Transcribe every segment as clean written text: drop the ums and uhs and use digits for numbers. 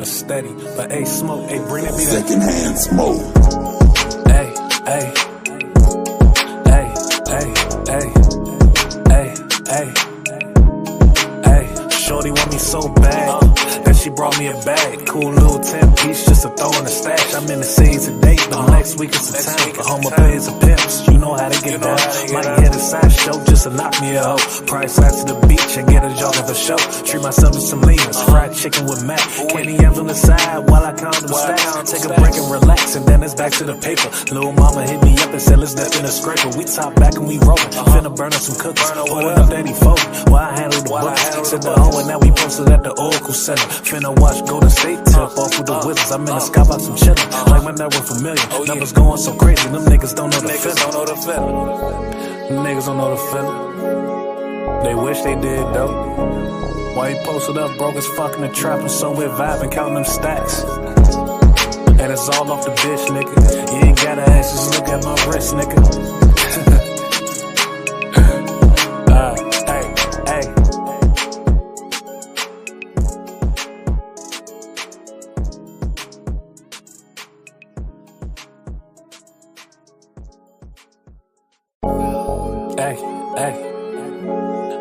Steady, but hey, smoke, hey, bring it me that secondhand smoke. Hey, hey, hey, shorty want me so bad that she brought me a bag. Cool little 10-piece just to throw in the stash. I'm in the city today, but next week it's a time. The home of players and pimps, you know how to get down. Might hit a side show just to knock me a hoe. Price out to the beach and get a jogging for show. Treat myself to some leans, fried chicken with mac. Candy yams on the side while I count the stacks. Take a break and relax, and then it's back to the paper. Little mama hit me up and said let's dip in a scraper. We top back and we rollin', finna burn up some cookies. Pulling up that E40 while I handle the books. Said the hoe and now we posted at the Oracle Center. Finna watch Golden State tip off with the Wizards. I'm in the skybox, I'm chillin', like my network familiar. Numbers going so crazy, them niggas don't know the feeling. Them niggas don't know the feeling. They wish they did though. Why you posted up broke as fuck in the trap and somewhere vibing, counting them stacks. And it's all off the bitch, nigga. You ain't gotta ask, just look at my wrist, nigga.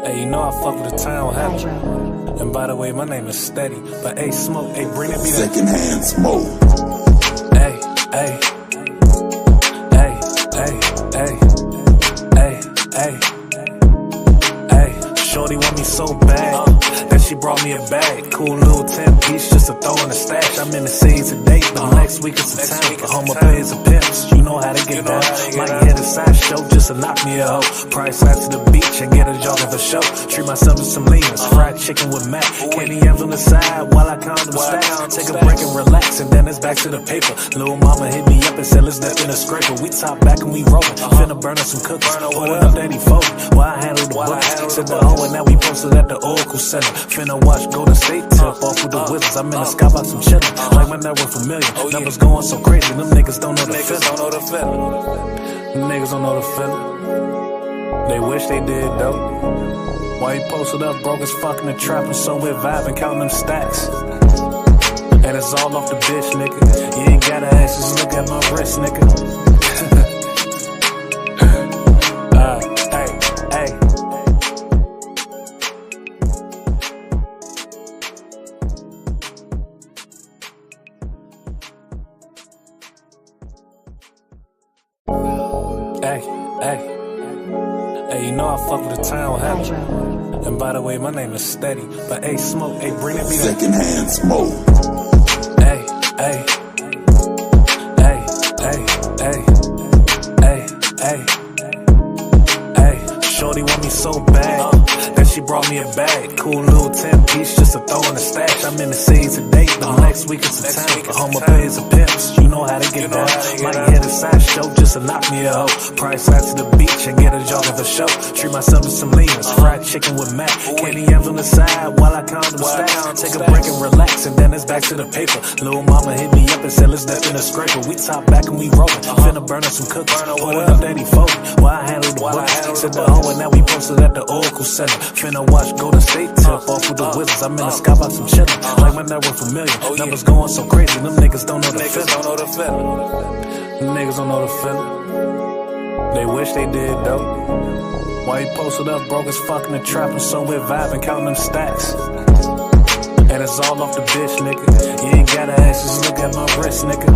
Hey, you know I fuck with the town, have. And by the way, my name is Steady, but hey, smoke, hey, bring it me that secondhand smoke. Hey, shorty want me so bad that she brought me a bag. Cool little 10-piece just to throw in the stash. I'm in the city today, but next week it's a time. The home of players and pimps, you know how to get down. Might hit a side show just to knock me a hoe. Price out to the beach and get a jogging for show. Treat myself to some leans, fried chicken with mac. Candy yams on the side while I count them stacks. Take a break and relax, and then it's back to the paper. Little mama hit me up and said let's dip in a scraper. We top back and we rollin', finna burn up some cookies. Pulling up that E40 while I handle the books. Said the hoe and now we posted at the Oracle Center. Finna watch Golden State tip off with the Wizards. I'm in the skybox, I'm chillin', like my network familiar. Numbers going so crazy, them niggas don't know the feeling. Them niggas don't know the feeling. They wish they did though. Why you posted up broke as fuck in the trap and somewhere vibing, counting them stacks. And it's all off the bitch, nigga. You ain't gotta ask, just look at my wrist, nigga. Hey, you know I fuck with the town, have. And by the way, my name is Steady, but hey, smoke, hey, bring it me that secondhand smoke. Hey, shorty want me so bad that she brought me a bag. Cool little 10-piece just to throw in the stash. I'm in the city today, but next week it's a time. The home of players and pimps, you know how to get down. Might hit a side show just to knock me a hoe. Price out to the beach and get a jogging for show. Treat myself to some leans, fried chicken with mac. Candy yams on the side while I count them stacks. Take a break and relax, and then it's back to the paper. Little mama hit me up and said let's dip in a scraper. We top back and we rollin', finna burn up some cookies. Pulling up that E40 while I handle the books. Said the hoe and now we posted at the Oracle Center. Finna watch Golden State tip off with the Wizards. I'm in the skybox, I'm chillin', like my network familiar. Numbers going so crazy, them niggas don't know the feeling. Them niggas don't know the feeling. They wish they did though. Why you posted up broke as fuck in the trap and somewhere vibing, counting them stacks. And it's all off the bitch, nigga. You ain't gotta ask, just look at my wrist, nigga.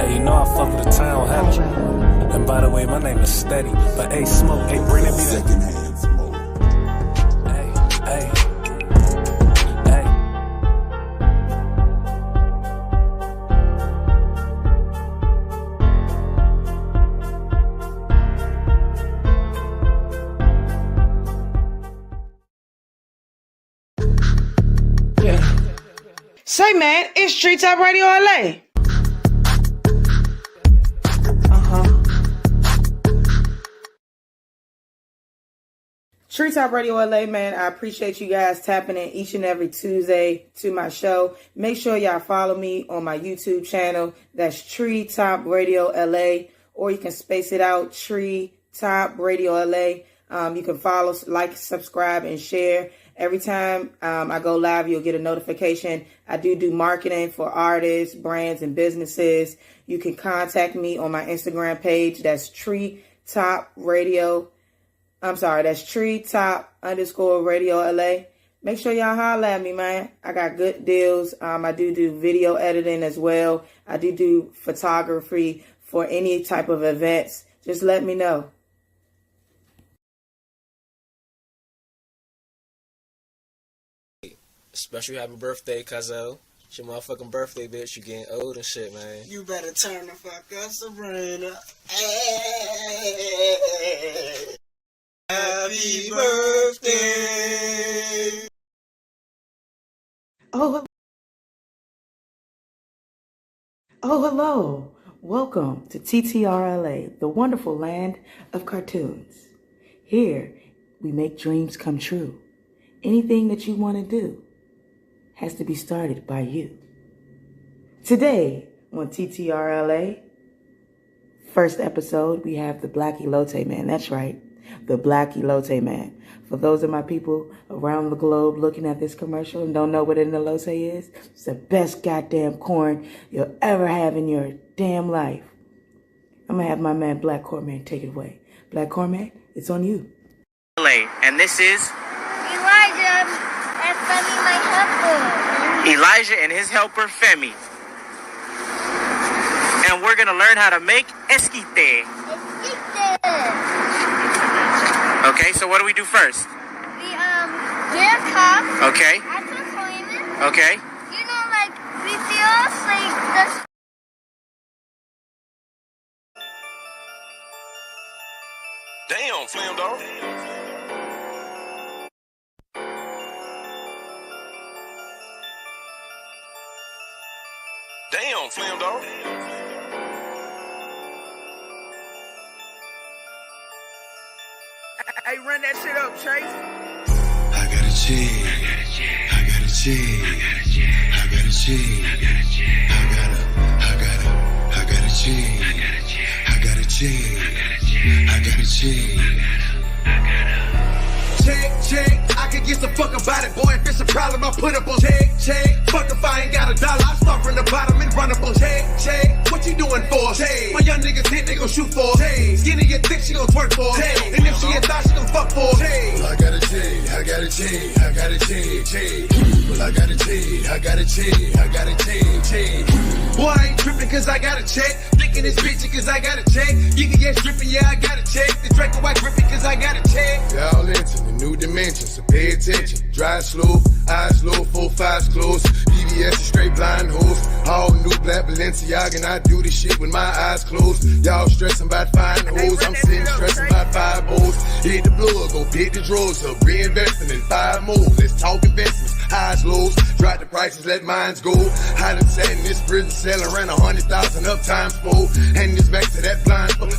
You know I fuck with the town, have. And by the way, my name is Steady, but hey, smoke, hey, bring it me that secondhand smoke. Say, man, it's Street Top Radio LA. Treetop Radio LA, man, I appreciate you guys tapping in each and every Tuesday to my show. Make sure y'all follow me on my YouTube channel. That's Treetop Radio LA, or you can space it out, Treetop Radio LA. You can follow, like, subscribe, and share. Every time I go live, you'll get a notification. I do marketing for artists, brands, and businesses. You can contact me on my Instagram page. That's Treetop Radio. That's Treetop_Radio LA. Make sure y'all holler at me, man. I got good deals. I do video editing as well. I do photography for any type of events. Just let me know. Special happy birthday, Cuzzo. It's your motherfucking birthday, bitch. You getting old and shit, man. You better turn the fuck up, Sabrina. Happy birthday. Oh, hello. Welcome to TTRLA, the wonderful land of cartoons. Here, we make dreams come true. Anything that you want to do has to be started by you. Today on TTRLA, first episode, we have the Black Elote Man. That's right, the Black Elote Man. For those of my people around the globe looking at this commercial and don't know what an elote is, it's the best goddamn corn you'll ever have in your damn life. I'm gonna have my man Black Cormac take it away. Black Cormac, it's on you. And this is Elijah and Femi, my helper. Elijah and his helper Femi. And we're gonna learn how to make esquite. Okay, so what do we do first? We get a cup. Okay. Add some lemon. Okay. You know, like we feel like this. Damn, Slam Dog. Damn, Slam Dog. Hey, run that shit up, Chase. I got a cheese. I got a cheese. I got a cheese. I got a cheese. I got a cheese. I got a cheese. Check, I can get the fuck about it, boy. If it's a problem, I put up on check. Fuck if I ain't got $1, I start from the bottom and run up on check. What you doing for? My young niggas hit, they gon' shoot for. Skinny get thick, she gon' twerk for. And if she a thot, she gon' fuck for. Well, I got a cheese, I got a cheese, I got a cheese. Well, I got a cheese, I got a cheese, I got a cheese. Boy, I ain't trippin' cause I got a check. Thinking it's bitchy cause I got a check. You can get strippin', yeah, I got a check. The Draco white grippin' cause I got a check. Y'all into the new dimension, so pay attention. Drive slow, eyes low, 4-5s close. BBS is straight blind hoes. All new black Balenciaga, and I do this shit with my eyes closed. Y'all stressing about fine hoes, I'm sitting stressing about 5 O's. Hit the blower, go pick the drawers up, reinvesting in 5 more. Let's talk investments, highs, lows. Drop the prices, let mines go. I done sat in this prison cell around 100,000 up times 4. And this back to that blindfold.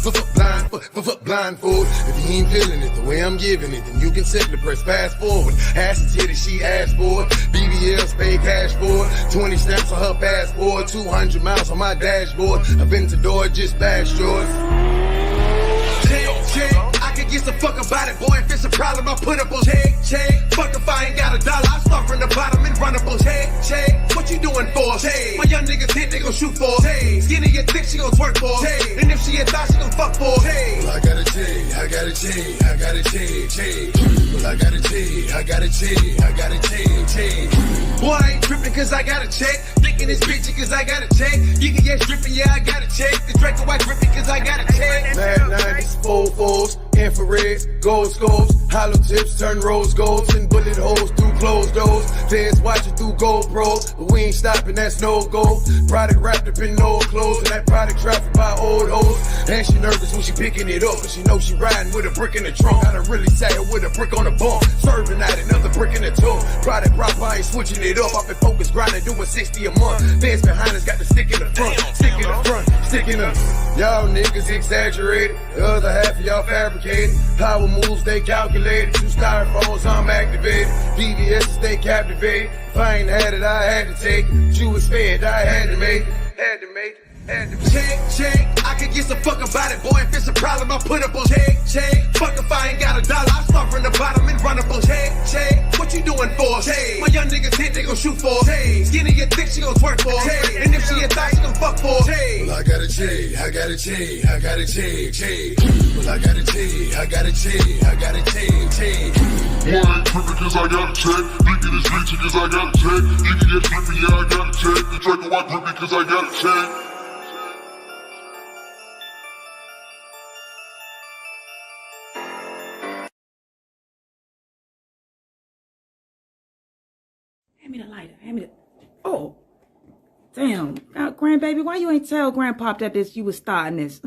If you ain't feeling it the way I'm giving it, then you can simply press fast forward. Ass and titty, she asked for it. BBLs pay cash for it. 20 stamps on her passport. 200 miles on my dashboard. I've been to door, just past yours. Check. I can get the fuck about it, boy. If it's a problem, I put up on check. Fuck if I ain't got $1, I start from the bottom and run up on check. What you doing for? My young niggas hit, they gon' shoot for. Skinny get thick, she gon' twerk for. And if she a thot, she gon' fuck for. Well, I got a cheese, I got a cheese, I got a cheese. Well, I got a cheese, I got a cheese, I got a cheese. Boy, I ain't trippin' cause I got a check. Thinking it's bitchy cause I got a check. You can get strippin', yeah, I got a check. The Draco white grippin' cause I got a check. Mad 90s, 4-4s, infrared, gold scopes, hollow tips turn rose golds and bullet holes through closed doors. Feds watching through new GoPro, but we ain't stopping, that's no go. Product wrapped up in old clothes, and that product trafficked by old hoes. And she nervous when she picking it up, but she knows she riding with a brick in the trunk. I done really sat her with a brick on the bump, serving out another brick in the tub. Product drop, I ain't switching it up. I've been focused, grinding, doing 60 a month. Fans behind us got the stick in the front, stick in the front, stick in the. Y'all niggas exaggerated, the other half of y'all fabricated. Power moves, they calculated. Two styrofoams, I'm activated. BDS, stay captivated. If I ain't had it, I had to take it. You was fed, I had to make it. Had to make it. Check, I can get some fuck about it, boy. If it's a problem, I'll put up on check. Fuck if I ain't got $1, I start from the bottom and run up on check. What you doing for? My young niggas hit, they gon' shoot for. Skinny get thick, she gon' twerk for. And if she a thot, she gon' fuck for. Well, I got a check, I got a check, I got a check. Well, I got a check, I got a check, I got a check. Boy, I ain't trippin' cause I got a check. Thinking it's rich cause I got a check. You can get trippin', yeah, I got a check. The Draco, I grip it cause I got a check. Hand me the lighter. Hand me the. Oh, damn, grandbaby, why you ain't tell Grandpop that you was starting this?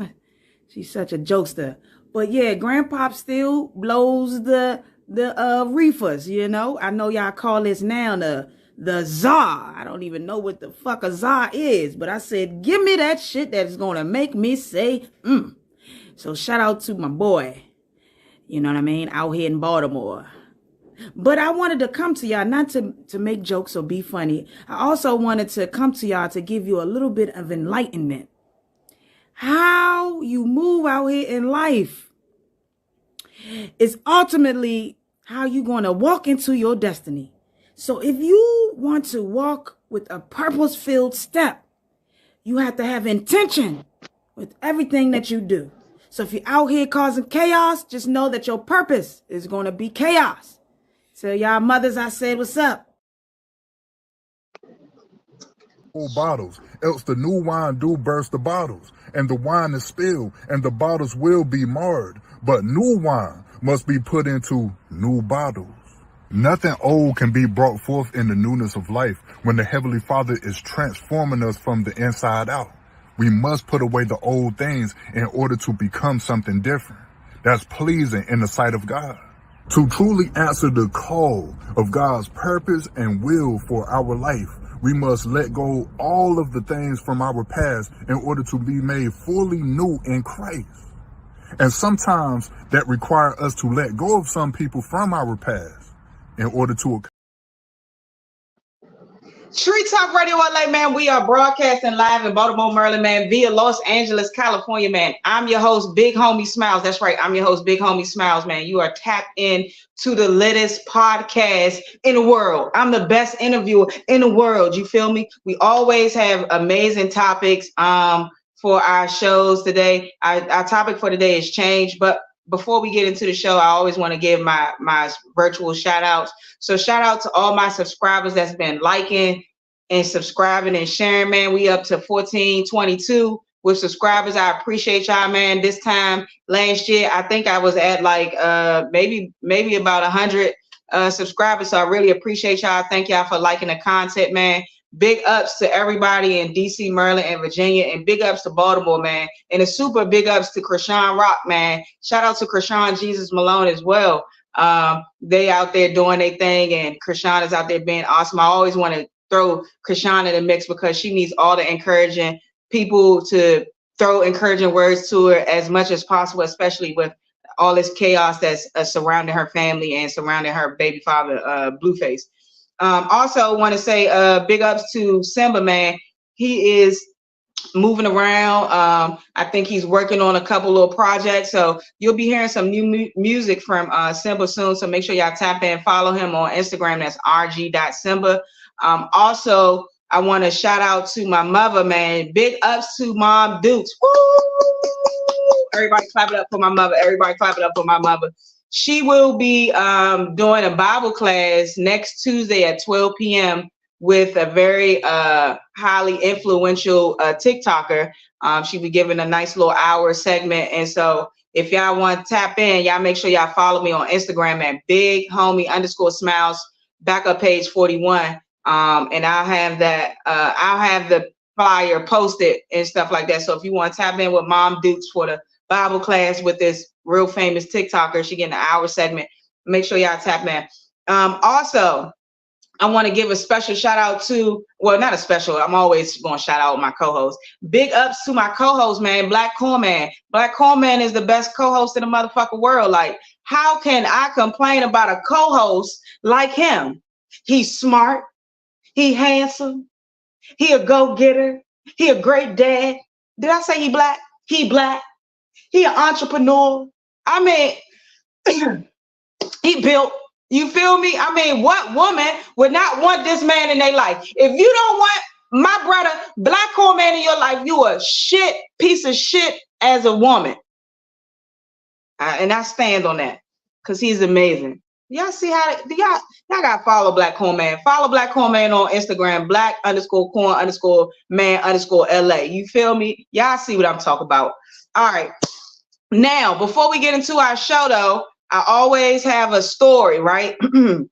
She's such a jokester. But yeah, Grandpop still blows the reefers. You know, I know y'all call this now the czar. I don't even know what the fuck a czar is, but I said, give me that shit that's gonna make me say So shout out to my boy. You know what I mean? Out here in Baltimore. But I wanted to come to y'all, not to make jokes or be funny. I also wanted to come to y'all to give you a little bit of enlightenment. How you move out here in life is ultimately how you're going to walk into your destiny. So if you want to walk with a purpose-filled step, you have to have intention with everything that you do. So if you're out here causing chaos, just know that your purpose is going to be chaos. Tell y'all mothers I said what's up. Old bottles, else the new wine do burst the bottles, and the wine is spilled, and the bottles will be marred. But new wine must be put into new bottles. Nothing old can be brought forth in the newness of life when the Heavenly Father is transforming us from the inside out. We must put away the old things in order to become something different that's pleasing in the sight of God. To truly answer the call of God's purpose and will for our life, we must let go all of the things from our past in order to be made fully new in Christ. And sometimes that requires us to let go of some people from our past in order to. Street Talk Radio LA, man. We are broadcasting live in Baltimore, Maryland, man, via Los Angeles, California, man. I'm your host, Big Homie Smiles. That's right. I'm your host, Big Homie Smiles, man. You are tapped in to the latest podcast in the world. I'm the best interviewer in the world. You feel me? We always have amazing topics for our shows today. Our topic for today is change, but before we get into the show, I always want to give my virtual shout outs. So shout out to all my subscribers that's been liking and subscribing and sharing, man. We up to 1422 with subscribers. I appreciate y'all, man. This time last year, I think I was at like maybe about 100 subscribers. So I really appreciate y'all. Thank y'all for liking the content, man. Big ups to everybody in DC, Maryland, and Virginia, and big ups to Baltimore, man. And a super big ups to Krishan Rock, man. Shout out to Krishan Jesus Malone as well. They out there doing their thing, and Krishan is out there being awesome. I always want to throw Krishan in the mix because she needs all the encouraging people to throw encouraging words to her as much as possible, especially with all this chaos that's surrounding her family and surrounding her baby father, Blueface. Also want to say big ups to Simba, man. He is moving around. I think he's working on a couple little projects. So you'll be hearing some new music from Simba soon. So make sure y'all tap in, follow him on Instagram. That's rg.simba. Also, I want to shout out to my mother, man. Big ups to Mom Dukes. Woo! Everybody clap it up for my mother. Everybody clap it up for my mother. She will be doing a Bible class next Tuesday at 12 p.m. with a very highly influential TikToker. She'll be giving a nice little hour segment. And so if y'all want to tap in, y'all make sure y'all follow me on Instagram at Big Homie _Smiles, backup page 41. And I'll have that. I'll have the flyer posted and stuff like that. So if you want to tap in with Mom Dukes for the Bible class with this real famous TikToker, she getting an hour segment. Make sure y'all tap in. Also, I want to give a special shout out to, well, not a special, I'm always going to shout out my co-host. Big ups to my co-host, man, Black Corn Man. Black Corn Man is the best co-host in the motherfucking world. Like, how can I complain about a co-host like him? He's smart. He handsome. He a go-getter. He a great dad. Did I say he black? He black. He an entrepreneur. I mean, he built. You feel me? I mean, what woman would not want this man in their life? If you don't want my brother, Black Corn Man, in your life, you a shit piece of shit as a woman. And I stand on that because he's amazing. Y'all see how y'all gotta follow Black Corn Man. Follow Black Corn Man on Instagram, Black_Corn_Man_LA. You feel me? Y'all see what I'm talking about. All right. Now, before we get into our show, though, I always have a story, right? In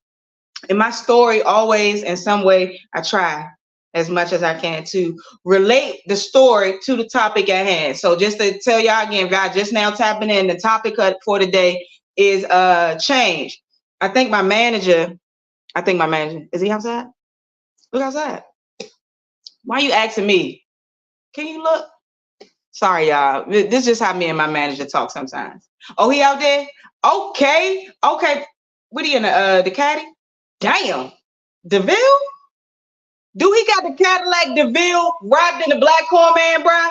my story, always in some way, I try as much as I can to relate the story to the topic at hand. So just to tell y'all again, guys, just now tapping in, the topic for today is change. I think my manager, is he outside? Look outside. Why are you asking me? Can you look? Sorry, y'all. This is just how me and my manager talk sometimes. Oh, he out there? Okay. What he in the caddy? Damn. DeVille? Do he got the Cadillac DeVille wrapped in the Black Corn Man, bro?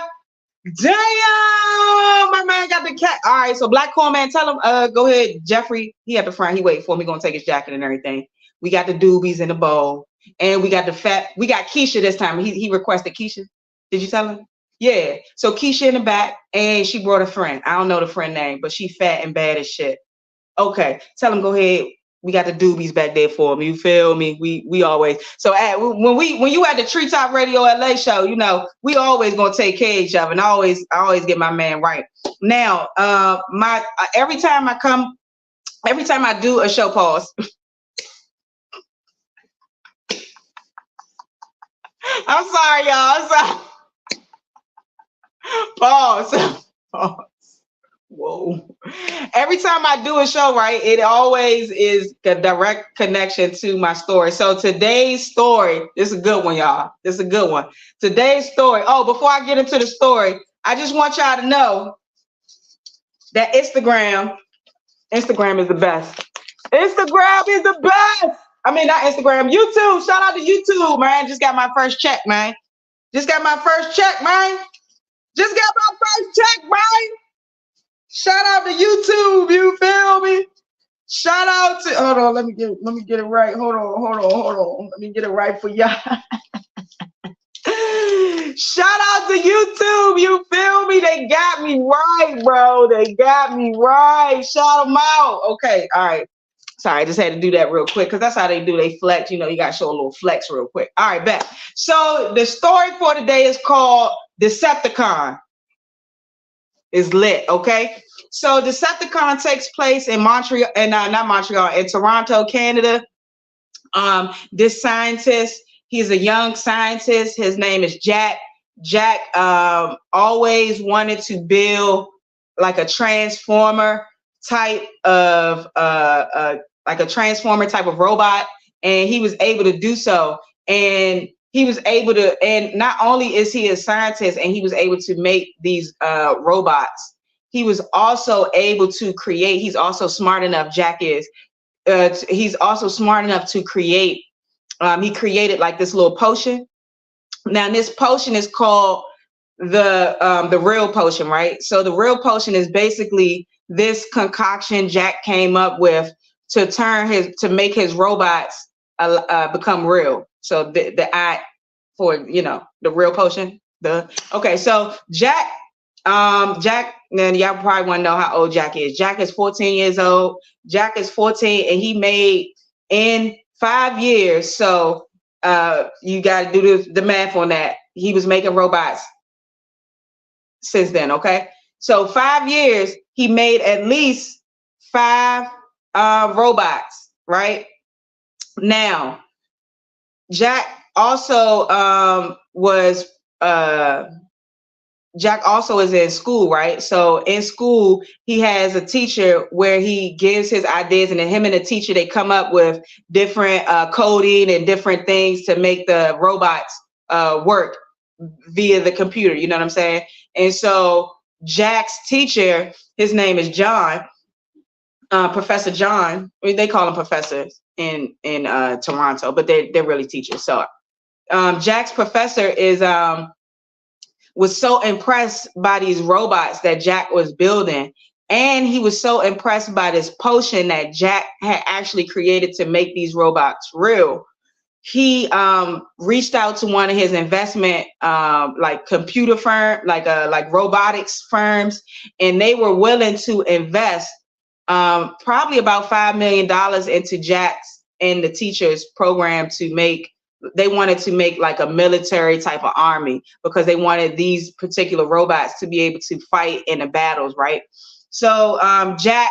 Damn, my man got the cat. All right, so Black Corn Man, tell him, go ahead, Jeffrey. He at the front. He waiting for me. Gonna take his jacket and everything. We got the doobies in the bowl, and we got we got Keisha this time. He requested Keisha. Did you tell him? Yeah. So Keisha in the back, and she brought a friend. I don't know the friend name, but she fat and bad as shit. Okay, tell him go ahead. We got the doobies back there for him. You feel me? We always so when you at the Treetop Radio LA show, you know we always gonna take care of each other, and I always get my man right. Now, every time I do a show, pause. I'm sorry, y'all. I'm sorry. Pause. Whoa. Every time I do a show, right, it always is a direct connection to my story. So today's story, this is a good one, y'all. This is a good one. Today's story. Oh, before I get into the story, I just want y'all to know that Instagram is the best. Instagram is the best. I mean, not Instagram, YouTube. Shout out to YouTube, man. Just got my first check, man. Just got my first check, man. Shout out to YouTube, you feel me? Shout out to, hold on, let me get it right. Hold on. Let me get it right for y'all. Shout out to YouTube, you feel me? They got me right, bro. They got me right. Shout them out. Okay, all right. Sorry, I just had to do that real quick because that's how they do. They flex, you know, you got to show a little flex real quick. All right, back. So the story for today is called Decepticon. Is lit, okay? So Decepticon takes place in Montreal, and not Montreal, in Toronto, Canada. This scientist, he's a young scientist. His name is Jack. Jack always wanted to build like a transformer type of robot, and he was able to do so. And he was able to, and not only is he a scientist and he was able to make these robots, he was also able to create, he's also smart enough, Jack is, he's also smart enough to create, he created like this little potion. Now this potion is called the real potion, right? So the real potion is basically this concoction Jack came up with to make his robots become real. So the I for, you know, the real potion. Okay, so Jack, then y'all probably want to know how old Jack is. Jack is 14 years old. Jack is 14, and he made in 5 years. So you got to do the math on that. He was making robots since then. Okay, so 5 years he made at least 5 robots. Right now. Jack also Jack also is in school, right? So in school, he has a teacher where he gives his ideas, and then him and the teacher, they come up with different coding and different things to make the robots work via the computer. You know what I'm saying? And so Jack's teacher, his name is John, Professor John. I mean, they call him professors in Toronto, but they're really teachers. So Jack's professor was so impressed by these robots that Jack was building, and he was so impressed by this potion that Jack had actually created to make these robots real. He reached out to one of his investment like computer firm, like robotics firms, and they were willing to invest probably about $5 million into Jack's and the teacher's program to make. They wanted to make like a military type of army because they wanted these particular robots to be able to fight in the battles, right? So Jack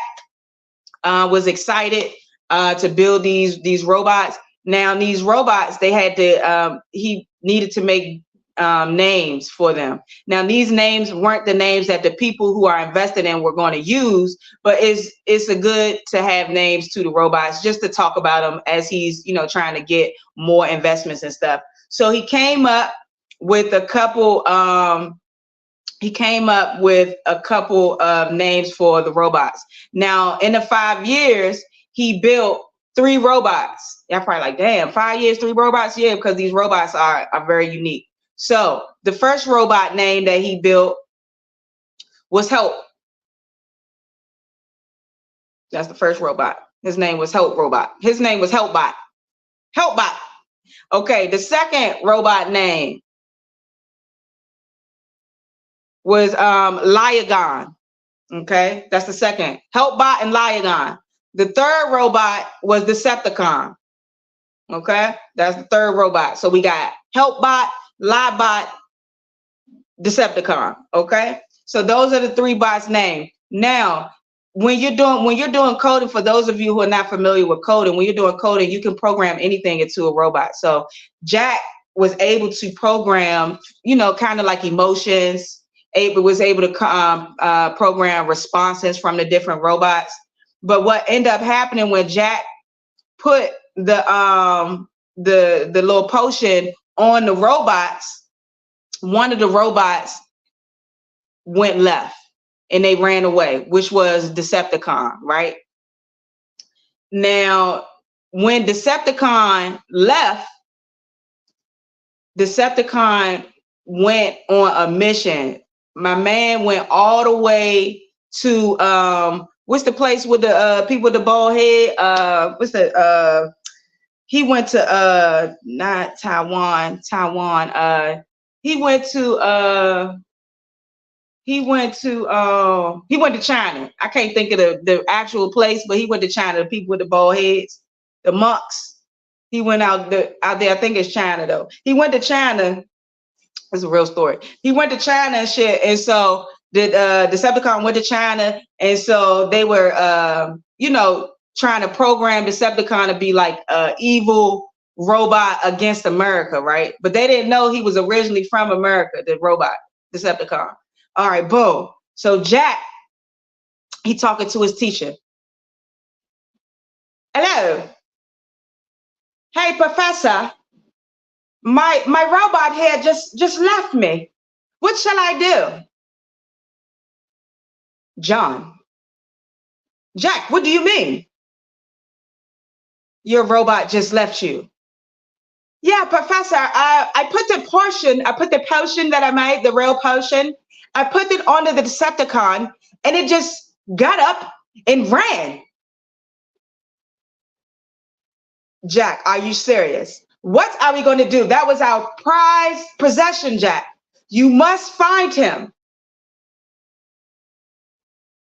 was excited to build these robots. Now these robots, they had to he needed to make names for them. Now these names weren't the names that the people who are invested in were going to use, but it's a good to have names to the robots just to talk about them as he's, you know, trying to get more investments and stuff. So he came up with a couple of names for the robots. Now in the 5 years, he built 3 robots. Y'all probably like, damn, 5 years, 3 robots? Yeah, because these robots are very unique. So the first robot name that he built was Help. That's the first robot. His name was Help Robot. His name was Helpbot. Helpbot. Okay, the second robot name was Liagon. Okay, that's the second. Helpbot and Liagon. The third robot was Decepticon. Okay, that's the third robot. So we got Helpbot, Liebot, Decepticon. Okay, so those are the 3 bots' names. Now, when you're doing coding, for those of you who are not familiar with coding, when you're doing coding, you can program anything into a robot. So Jack was able to program, you know, kind of like emotions. Was able to program responses from the different robots. But what ended up happening when Jack put the little potion on the robots, one of the robots went left and they ran away, which was Decepticon, right? Now, when Decepticon left, Decepticon went on a mission. My man went all the way to what's the place with the people with the bald head? He went to not Taiwan. He went to China. I can't think of the actual place, but he went to China. The people with the bald heads, the monks. He went out there. I think it's China though. He went to China. It's a real story. He went to China and shit, and so the Decepticon went to China, and so they were, trying to program Decepticon to be like an evil robot against America, right? But they didn't know he was originally from America, the robot, Decepticon. All right, boom. So Jack, he talking to his teacher. Hello. Hey, professor. My robot here just left me. What shall I do? John. Jack, what do you mean? Your robot just left you. Yeah, professor, I put the potion that I made, the real potion, I put it onto the Decepticon and it just got up and ran. Jack, are you serious? What are we going to do? That was our prized possession, Jack. You must find him.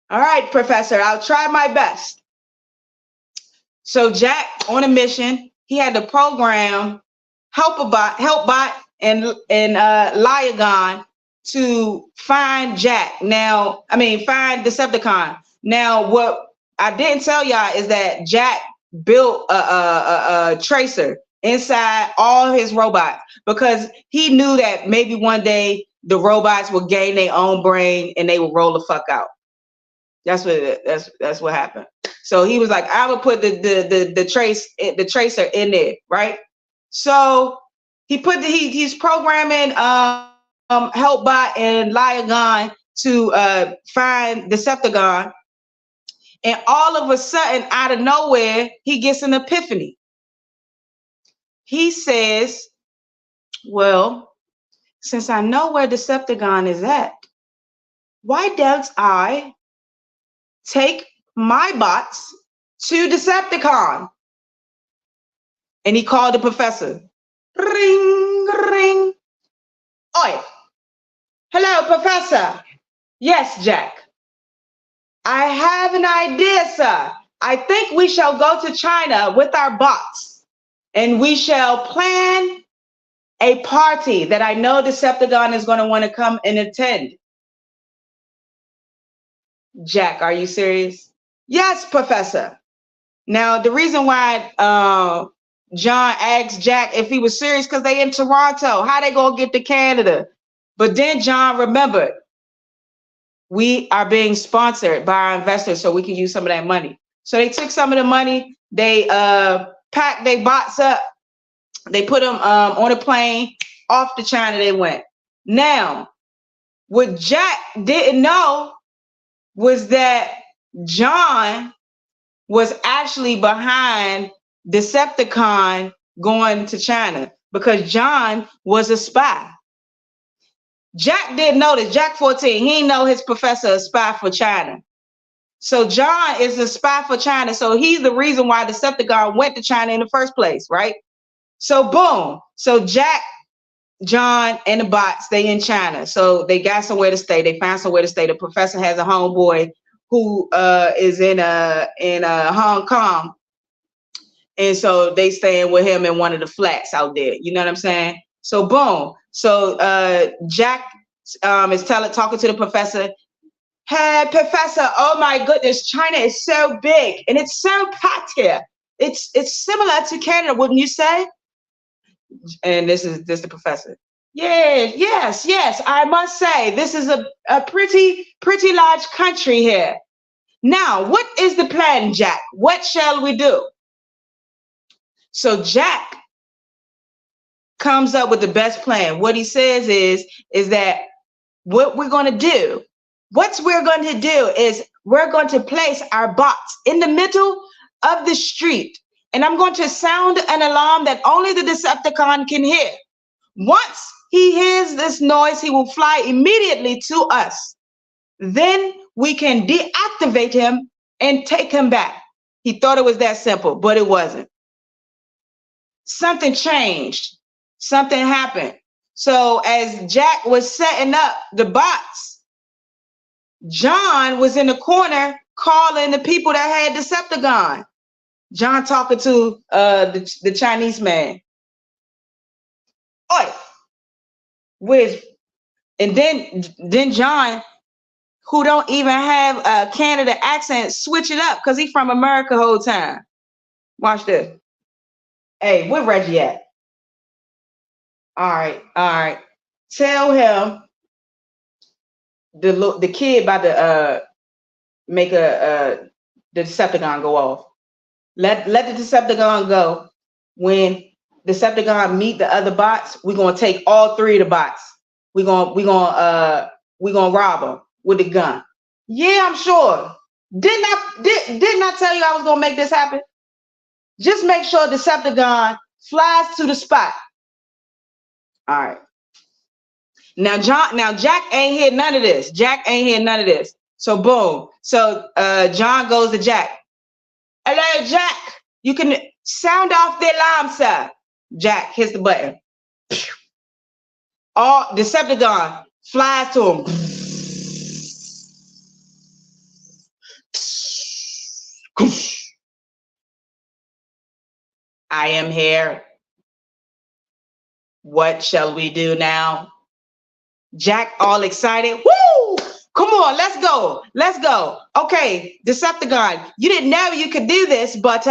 All right, professor, I'll try my best. So Jack, on a mission, he had to program Helpbot and Liagon to find Jack. Find Decepticon. Now, what I didn't tell y'all is that Jack built a tracer. inside all his robots because he knew that maybe one day the robots would gain their own brain and they would roll the fuck out. That's what happened. So he was like, I would put the tracer in there, right? So he's programming Helpbot and Liagon to find Decepticon, and all of a sudden, out of nowhere, he gets an epiphany. He says, well, since I know where Decepticon is at, why don't I take my bots to Decepticon? And he called the professor. Ring, ring. Oi. Hello, professor. Yes, Jack. I have an idea, sir. I think we shall go to China with our bots, and we shall plan a party that I know Decepticon is going to want to come and attend. Jack, are you serious? Yes, professor. Now, the reason why John asked Jack if he was serious because they in Toronto. How they gonna get to Canada? But then John remembered, we are being sponsored by our investors, so we can use some of that money. So they took some of the money, they packed their bots up, they put them on a plane, off to China they went. Now, what Jack didn't know was that John was actually behind Decepticon going to China because John was a spy. Jack didn't know this. Jack 14, he didn't know his professor is a spy for China. So John is a spy for China. So he's the reason why Decepticon went to China in the first place, right? So boom. So Jack, John, and the bots, they in China. So they got somewhere to stay. They found somewhere to stay. The professor has a homeboy who is in Hong Kong. And so they staying with him in one of the flats out there. You know what I'm saying? So boom. So Jack is talking to the professor. Hey, professor, oh my goodness, China is so big and it's so packed here. It's similar to Canada, wouldn't you say? And this is the professor. Yeah, yes, I must say this is a pretty large country here. Now, what is the plan, Jack? What shall we do? So Jack comes up with the best plan. What he says is that what we're going to do, we're going to place our bots in the middle of the street, and I'm going to sound an alarm that only the Decepticon can hear. Once he hears this noise, he will fly immediately to us. Then we can deactivate him and take him back. He thought it was that simple, but it wasn't. Something changed. Something happened. So as Jack was setting up the bots, John was in the corner calling the people that had Decepticon. John talking to the Chinese man. Oi, and then John, who don't even have a Canada accent, switch it up because he's from America the whole time. Watch this. Hey, where Reggie at? All right. Tell him the kid about to make the Decepticon go off. Let the Decepticon go. When Decepticon meet the other bots, we're gonna take all three of the bots. We're gonna rob them with a gun. Yeah, I'm sure. Didn't I tell you I was gonna make this happen? Just make sure Decepticon flies to the spot. All right. Now Jack ain't hear none of this. So boom. So John goes to Jack. Hello, Jack. You can sound off the alarm, sir. Jack hits the button. All Decepticon flies to him. I am here. What shall we do now? Jack all excited. Woo! Come on, let's go. Okay, Decepticon, you didn't know you could do this, but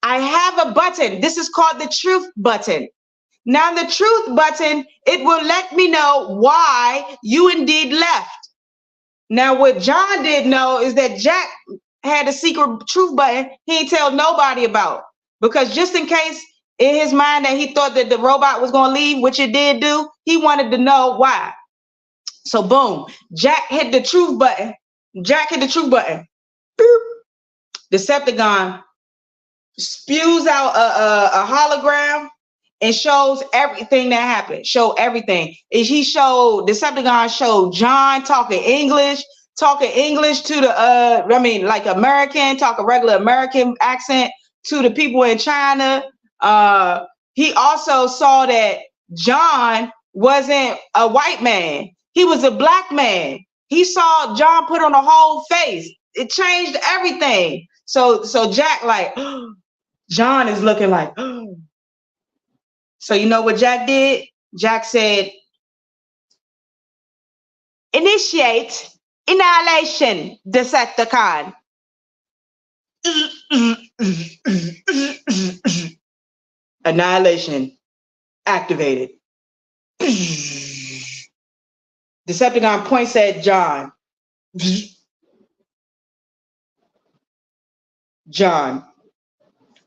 I have a button. This is called the truth button. Now, the truth button, it will let me know why you indeed left. Now, what John didn't know is that Jack had a secret truth button he ain't tell nobody about. Because just in case in his mind that he thought that the robot was going to leave, which it did do, he wanted to know why. So, boom, Jack hit the truth button. Jack hit the truth button. Boop. Decepticon spews out a hologram and shows everything that happened. Show everything. Decepticon showed John talking English to the like American, talk a regular American accent to the people in China. He also saw that John wasn't a white man. He was a black man. He saw John put on a whole face. It changed everything. So Jack like, John is looking like, So you know what Jack did? Jack said, initiate annihilation, Decepticon. Annihilation activated. Decepticon points at John. John,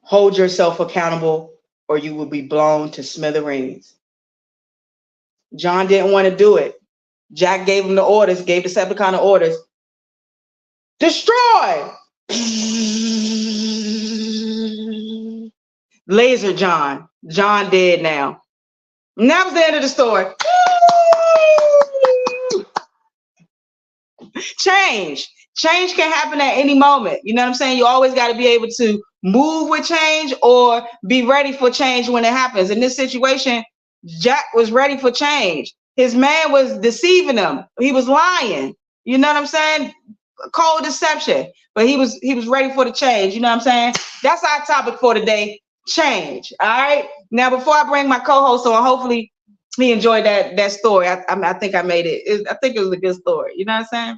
hold yourself accountable or you will be blown to smithereens. John didn't want to do it. Jack gave him the orders, gave Decepticon the orders. Destroy! Laser John. John dead now. And that was the end of the story. Change can happen at any moment. You know what I'm saying? You always got to be able to move with change or be ready for change when it happens. In this situation, Jack was ready for change. His man was deceiving him. He was lying. You know what I'm saying? Cold deception. But he was ready for the change. You know what I'm saying? That's our topic for today. Change. All right. Now, before I bring my co-host on, hopefully he enjoyed that story. I think I made it. I think it was a good story. You know what I'm saying?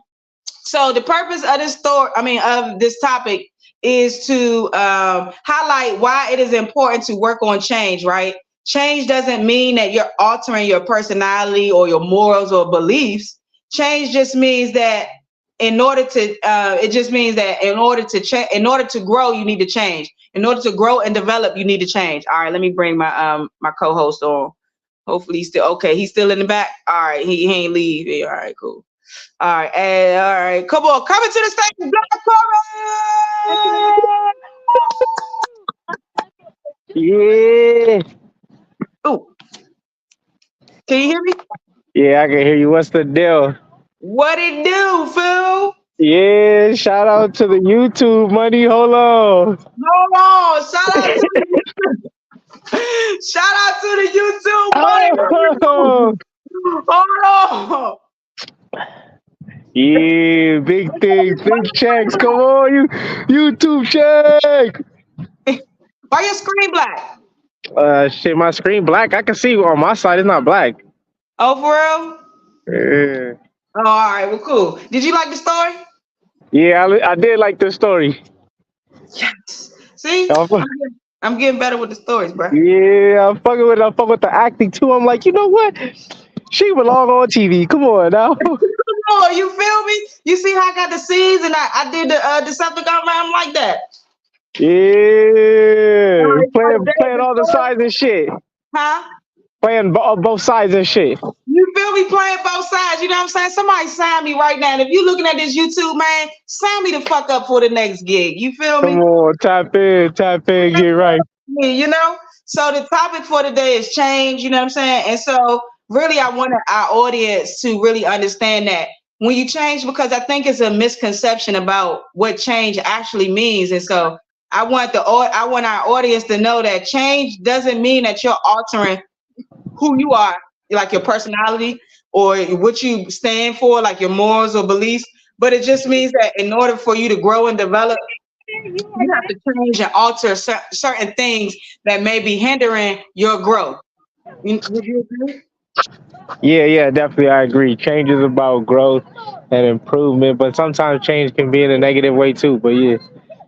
So the purpose of this story, of this topic, is to highlight why it is important to work on change, right? Change doesn't mean that you're altering your personality or your morals or beliefs. Change just means that in order to grow, you need to change. In order to grow and develop, you need to change. All right, let me bring my my co-host on. Hopefully he's still okay. He's still in the back. All right, he ain't leave. Yeah, all right, cool. All right, all right. Come on, coming to the stage, Black Corey. Yeah. Ooh. Can you hear me? Yeah, I can hear you. What's the deal? What it do, Phil? Yeah, shout out to the YouTube money. Hold on. Shout out to the shout out to the YouTube money. Hold on. Yeah, big things, big checks. Come on, you YouTube check. Why your screen black? Shit, my screen black. I can see on my side it's not black. Oh, for real? Yeah. Oh, all right. Well, cool. Did you like the story? Yeah, I did like the story. Yes. See, I'm getting better with the stories, bro. Yeah, I'm fucking with the acting too. I'm like, you know what? She belong on TV. Come on now. Oh, you feel me? You see how I got the scenes and I did the Decepticon round like that. Yeah, playing all the sides and shit. Huh? Playing both sides and shit. You feel me? Playing both sides. You know what I'm saying? Somebody sign me right now. And if you looking at this YouTube, man, sign me the fuck up for the next gig. You feel me? Come on, tap in, get right. You know? So the topic for today is change. You know what I'm saying? And so really, I want our audience to really understand that when you change, because I think it's a misconception about what change actually means. And so I want our audience to know that change doesn't mean that you're altering who you are, like your personality or what you stand for, like your morals or beliefs. But it just means that in order for you to grow and develop, you have to change and alter certain things that may be hindering your growth. Would you agree? Yeah, definitely. I agree. Change is about growth and improvement, but sometimes change can be in a negative way too. But yeah.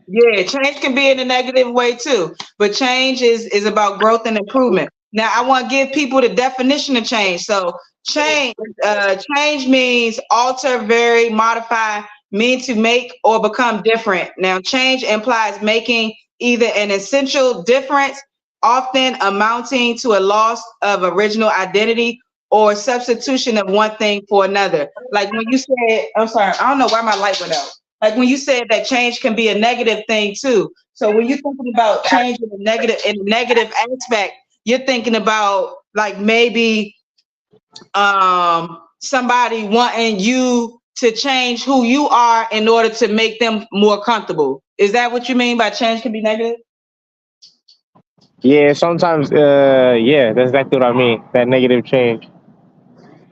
Yeah, change can be in a negative way too, but change is about growth and improvement. Now, I want to give people the definition of change. So, change means alter, vary, modify, mean to make or become different. Now, change implies making either an essential difference, often amounting to a loss of original identity or substitution of one thing for another. Like when you said, I'm sorry, I don't know why my light went out. Like when you said that change can be a negative thing too. So when you're thinking about change in a negative aspect, you're thinking about like maybe somebody wanting you to change who you are in order to make them more comfortable. Is that what you mean by change can be negative? Yeah, sometimes, yeah, that's exactly what I mean. That negative change.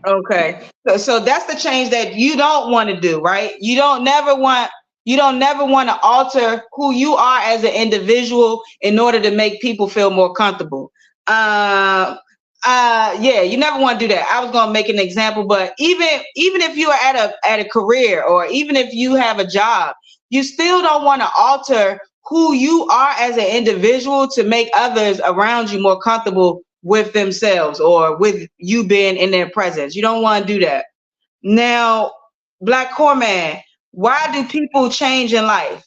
Okay. So that's the change that you don't want to do, right? You don't never want to alter who you are as an individual in order to make people feel more comfortable. Yeah, you never want to do that. I was going to make an example, but even if you are at a career or even if you have a job, you still don't want to alter who you are as an individual to make others around you more comfortable with themselves or with you being in their presence. You don't want to do that. Now, Black Corman, why do people change in life?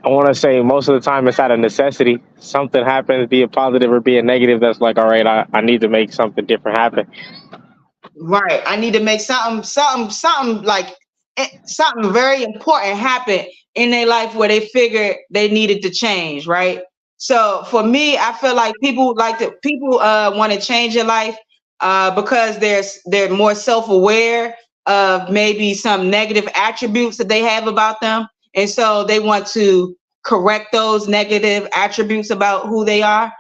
I want to say most of the time it's out of necessity. Something happens, be it positive or be it negative, that's like, all right, I need to make something different happen. Right. I need to make something like something very important happen in their life where they figured they needed to change, right? So for me, I feel like people want to change their life because they're more self-aware of maybe some negative attributes that they have about them. And so they want to correct those negative attributes about who they are.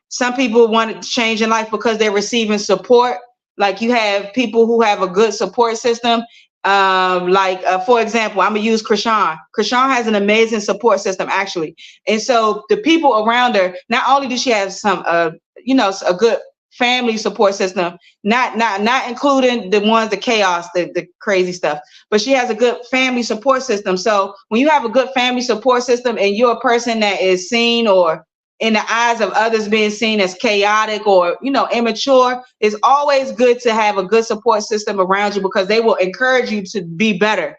Some people want to change in life because they're receiving support. Like you have people who have a good support system. For example, I'm gonna use Krishan. Krishan has an amazing support system, actually. And so the people around her, not only does she have some, a good family support system, not including the ones, the chaos, the crazy stuff, but she has a good family support system. So when you have a good family support system and you're a person that is seen or in the eyes of others being seen as chaotic or, immature, it's always good to have a good support system around you because they will encourage you to be better.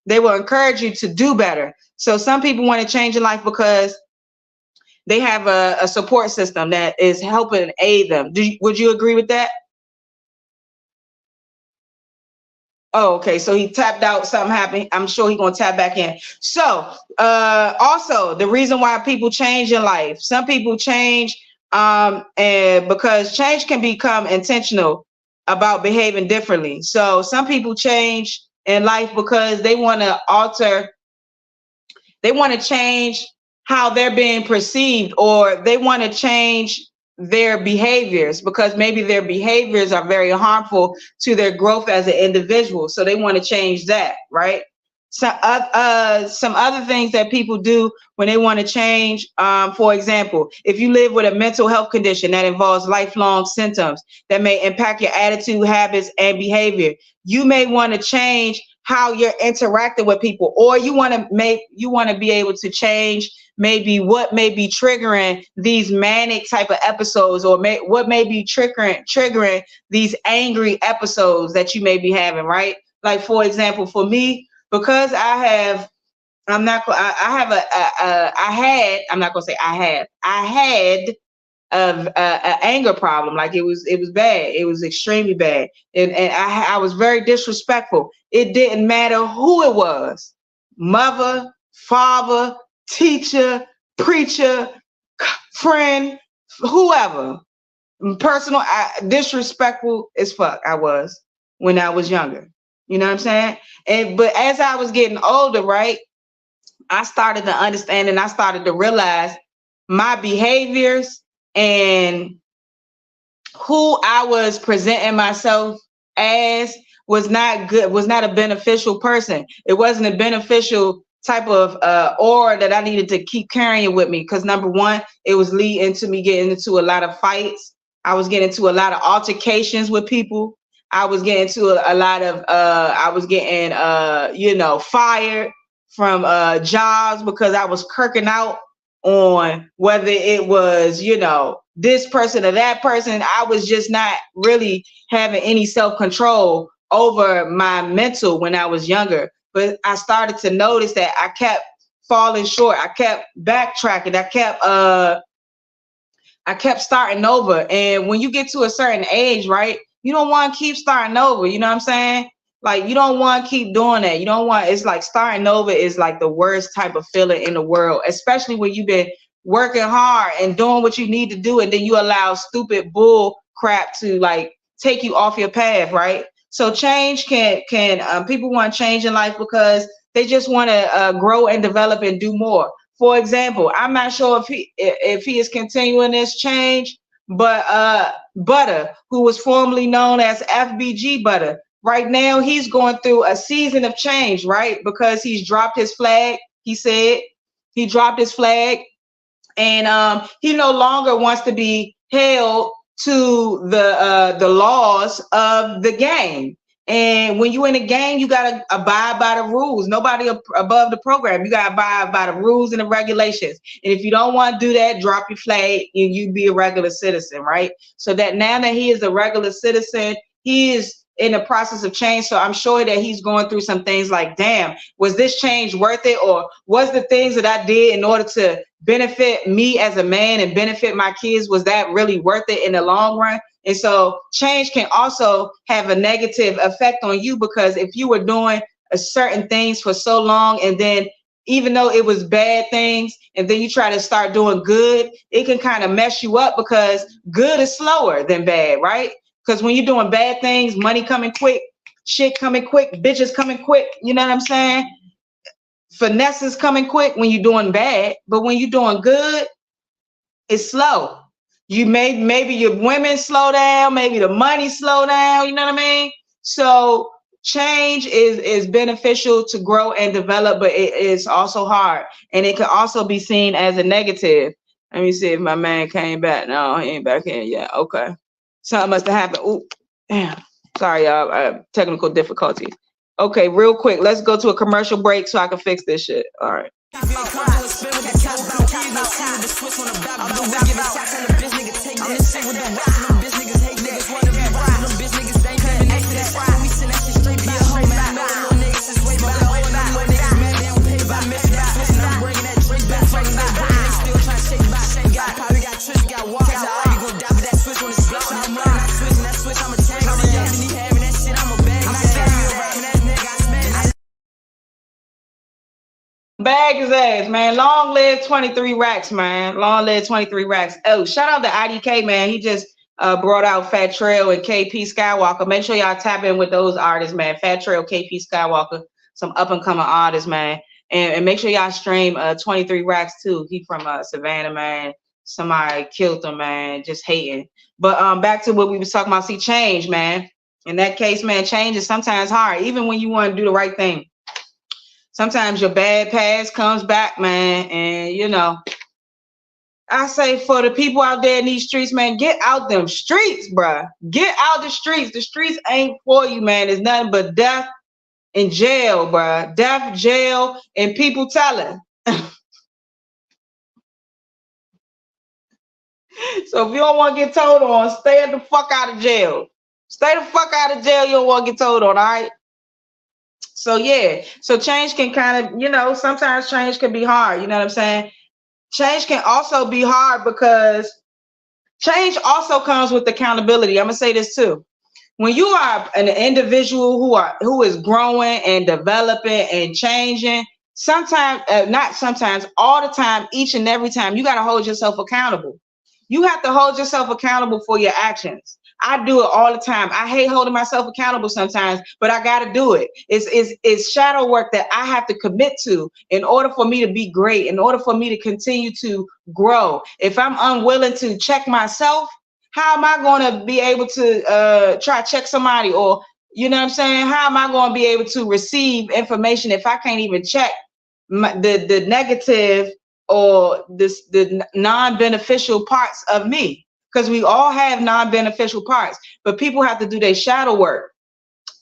They will encourage you to do better. So some people want to change in life because they have a support system that is helping aid them. Would you agree with that? Oh, okay. So he tapped out, something happened. I'm sure he's going to tap back in. So also the reason why people change in life, some people change and because change can become intentional about behaving differently. So some people change in life because they want to change how they're being perceived, or they want to change their behaviors because maybe their behaviors are very harmful to their growth as an individual. So they want to change that, right? So, some other things that people do when they want to change, for example, if you live with a mental health condition that involves lifelong symptoms that may impact your attitude, habits, and behavior, you may want to change how you're interacting with people, or you want to be able to change maybe what may be triggering these manic type of episodes, or what may be triggering these angry episodes that you may be having, right? Like, for example, for me, because I had an anger problem. Like it was bad. It was extremely bad. And I was very disrespectful. It didn't matter who it was, mother, father, teacher, preacher, friend, whoever. Personal, disrespectful as fuck I was when I was younger. You know what I'm saying? But as I was getting older, right, I started to understand and I started to realize my behaviors and who I was presenting myself as was not good, was not a beneficial person. It wasn't a beneficial type of aura that I needed to keep carrying with me, because number one, it was leading to me getting into a lot of fights. I was getting into a lot of altercations with people. I was getting to a lot of I was getting fired jobs because I was kirking out on whether it was, you know, this person or that person. I was just not really having any self-control over my mental when I was younger. But I started to notice that I kept falling short. I kept backtracking. I kept starting over. And when you get to a certain age, right, you don't want to keep starting over. You know what I'm saying? Like, you don't want to keep doing that. You don't want, it's like starting over is like the worst type of feeling in the world, especially when you've been working hard and doing what you need to do. And then you allow stupid bull crap to like take you off your path, right? So change can people want change in life because they just want to grow and develop and do more. For example, I'm not sure if he is continuing this change, but Butter, who was formerly known as FBG Butter, right now he's going through a season of change, right? Because he's dropped his flag. He said he dropped his flag, and he no longer wants to be held to the laws of the game. And when you're in a game, you gotta abide by the rules. Nobody above the program. You gotta abide by the rules and the regulations. And if you don't want to do that, drop your flag and you be a regular citizen, right? So that now that he is a regular citizen, he is in the process of change. So I'm sure that he's going through some things like, damn, was this change worth it? Or was the things that I did in order to benefit me as a man and benefit my kids, was that really worth it in the long run? And so change can also have a negative effect on you, because if you were doing a certain things for so long, and then even though it was bad things, and then you try to start doing good, it can kind of mess you up, because good is slower than bad, right? Because when you're doing bad things, money coming quick, shit coming quick, bitches coming quick, you know what I'm saying? Finesse is coming quick when you're doing bad, but when you're doing good, it's slow. You maybe your women slow down, maybe the money slow down, you know what I mean? So change is beneficial to grow and develop, but it is also hard, and it can also be seen as a negative. Let me see if my man came back. No, he ain't back in yet. Okay, something must have happened. Ooh, damn. Sorry, y'all. Technical difficulties. Okay, real quick, let's go to a commercial break so I can fix this shit. All right. Bag his ass, man. Long live 23 racks, man. Long live 23 racks. Oh, shout out to IDK, man. He just brought out Fat Trail and KP Skywalker. Make sure y'all tap in with those artists, man. Fat Trail, KP Skywalker, some up and coming artists, man. And make sure y'all stream 23 racks too. He from Savannah, man. Somebody killed him, man. Just hating. But back to what we was talking about. See, change, man. In that case, man, change is sometimes hard, even when you want to do the right thing. Sometimes your bad past comes back, man, and you know, I say for the people out there in these streets, man, get out them streets, bruh. Get out the streets. The streets ain't for you, man. It's nothing but death and jail, bruh. Death, jail, and people telling. So if you don't want to get told on, stay the fuck out of jail. Stay the fuck out of jail. You don't want to get told on, all right? So yeah, so change can kind of, you know, sometimes change can be hard. You know what I'm saying? Change can also be hard because change also comes with accountability. I'm gonna say this too. When you are an individual who is growing and developing and changing, sometimes, not sometimes, all the time, each and every time, you got to hold yourself accountable. You have to hold yourself accountable for your actions. I do it all the time. I hate holding myself accountable sometimes, but I got to do it. It's shadow work that I have to commit to in order for me to be great, in order for me to continue to grow. If I'm unwilling to check myself, how am I going to be able to try to check somebody? Or, you know what I'm saying? How am I going to be able to receive information if I can't even check the negative or the non-beneficial parts of me? Because we all have non-beneficial parts, but people have to do their shadow work.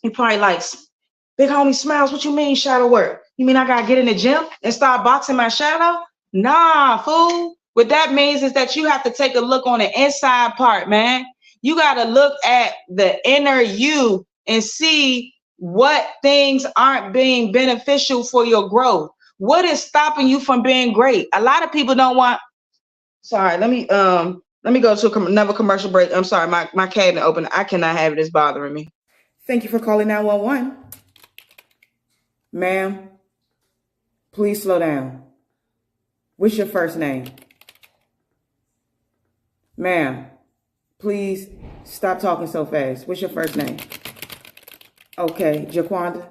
You're probably like, Big Homie Smiles, what you mean shadow work? You mean I gotta get in the gym and start boxing my shadow? Nah, fool. What that means is that you have to take a look on the inside part, man. You gotta look at the inner you and see what things aren't being beneficial for your growth. What is stopping you from being great? A lot of people don't want. Sorry, let me go to another commercial break. I'm sorry, my cabinet open. I cannot have it. It's bothering me. Thank you for calling 911. Ma'am, please slow down. What's your first name? Ma'am, please stop talking so fast. What's your first name? Okay, Jaquanda.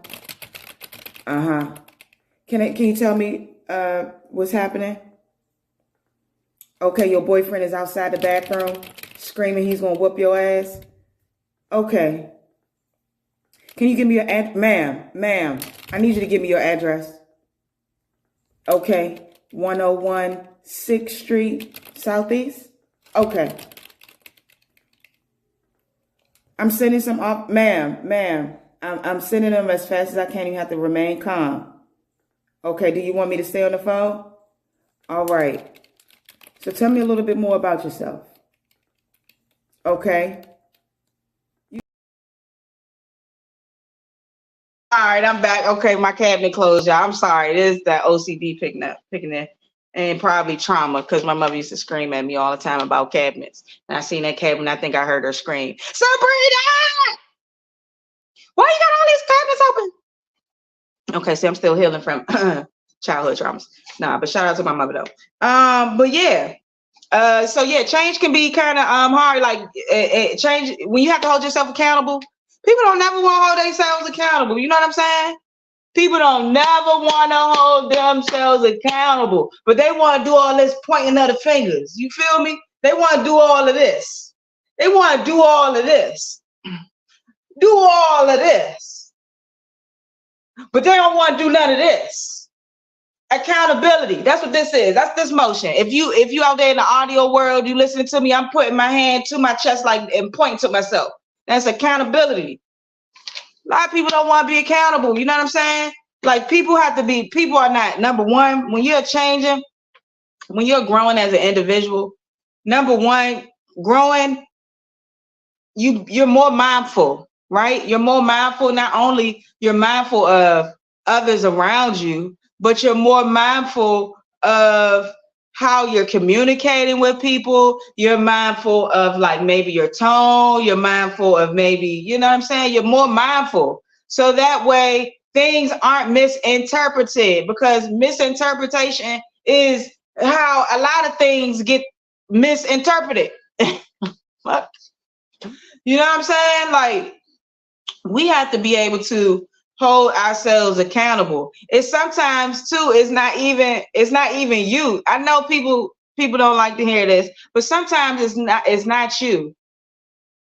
Can you tell me what's happening? Okay, your boyfriend is outside the bathroom screaming he's gonna whoop your ass. Okay. Can you give me your ma'am, I need you to give me your address. Okay, 101 6th Street Southeast. Okay. I'm sending some off, ma'am. I'm sending them as fast as I can. You have to remain calm. Okay, do you want me to stay on the phone? All right. So tell me a little bit more about yourself. Okay. All right, I'm back. Okay, my cabinet closed, y'all. I'm sorry. It is that OCD picking it, and probably trauma because my mother used to scream at me all the time about cabinets. And I seen that cabinet, I think I heard her scream, Sabrina! Why you got all these cabinets open? Okay, see, I'm still healing from childhood traumas. Nah, but shout out to my mother though. But yeah. So yeah, change can be kind of hard. Like change when you have to hold yourself accountable. People don't never want to hold themselves accountable. You know what I'm saying? People don't never want to hold themselves accountable, but they want to do all this pointing of the fingers. You feel me? They want to do all of this. They want to do all of this. Do all of this. But they don't want to do none of this. Accountability. That's what this is. That's this motion. If you out there in the audio world, you listening to me, I'm putting my hand to my chest like and pointing to myself. That's accountability. A lot of people don't want to be accountable. You know what I'm saying? Like people are not, number one, when you're changing, when you're growing as an individual, number one, growing, you're more mindful, right? You're more mindful. Not only you're mindful of others around you, but you're more mindful of how you're communicating with people. You're mindful of like maybe your tone. You're mindful of maybe, you know what I'm saying? You're more mindful. So that way things aren't misinterpreted, because misinterpretation is how a lot of things get misinterpreted. What? You know what I'm saying? Like we have to be able to hold ourselves accountable. It's sometimes too, it's not even you. I know people don't like to hear this, but sometimes it's not you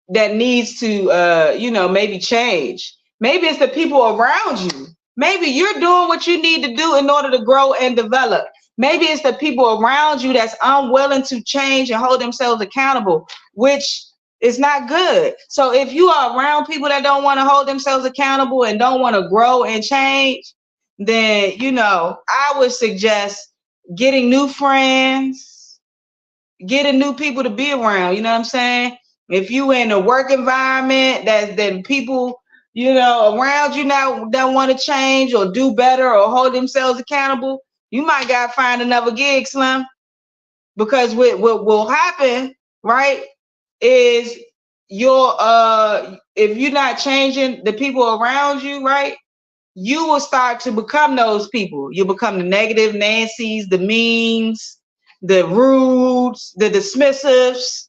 that needs to maybe change. Maybe it's the people around you. Maybe you're doing what you need to do in order to grow and develop. Maybe it's the people around you that's unwilling to change and hold themselves accountable, which is not good. So if you are around people that don't want to hold themselves accountable and don't want to grow and change, then, I would suggest getting new friends, getting new people to be around. You know what I'm saying? If you in a work environment then people, around you now that want to change or do better or hold themselves accountable, you might got to find another gig, Slim. Because what will happen, right, is if you're not changing the people around you, right, you will start to become those people. You'll become the negative Nancy's, the means, the rudes, the dismissives,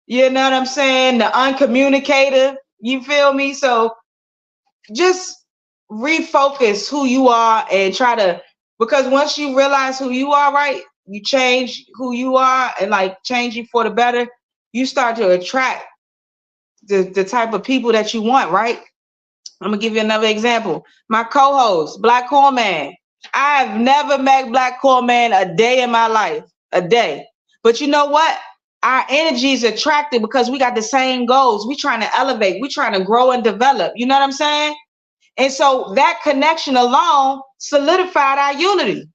you know what I'm saying, the uncommunicative. You feel me? So just refocus who you are and because once you realize who you are, right, you change who you are and like change you for the better, you start to attract the type of people that you want, right? I'm gonna give you another example. My co-host, Black Corn Man. I've never met Black Corn Man a day in my life, a day. But you know what? Our energy is attracted because we got the same goals. We trying to elevate. We trying to grow and develop. You know what I'm saying? And so that connection alone solidified our unity.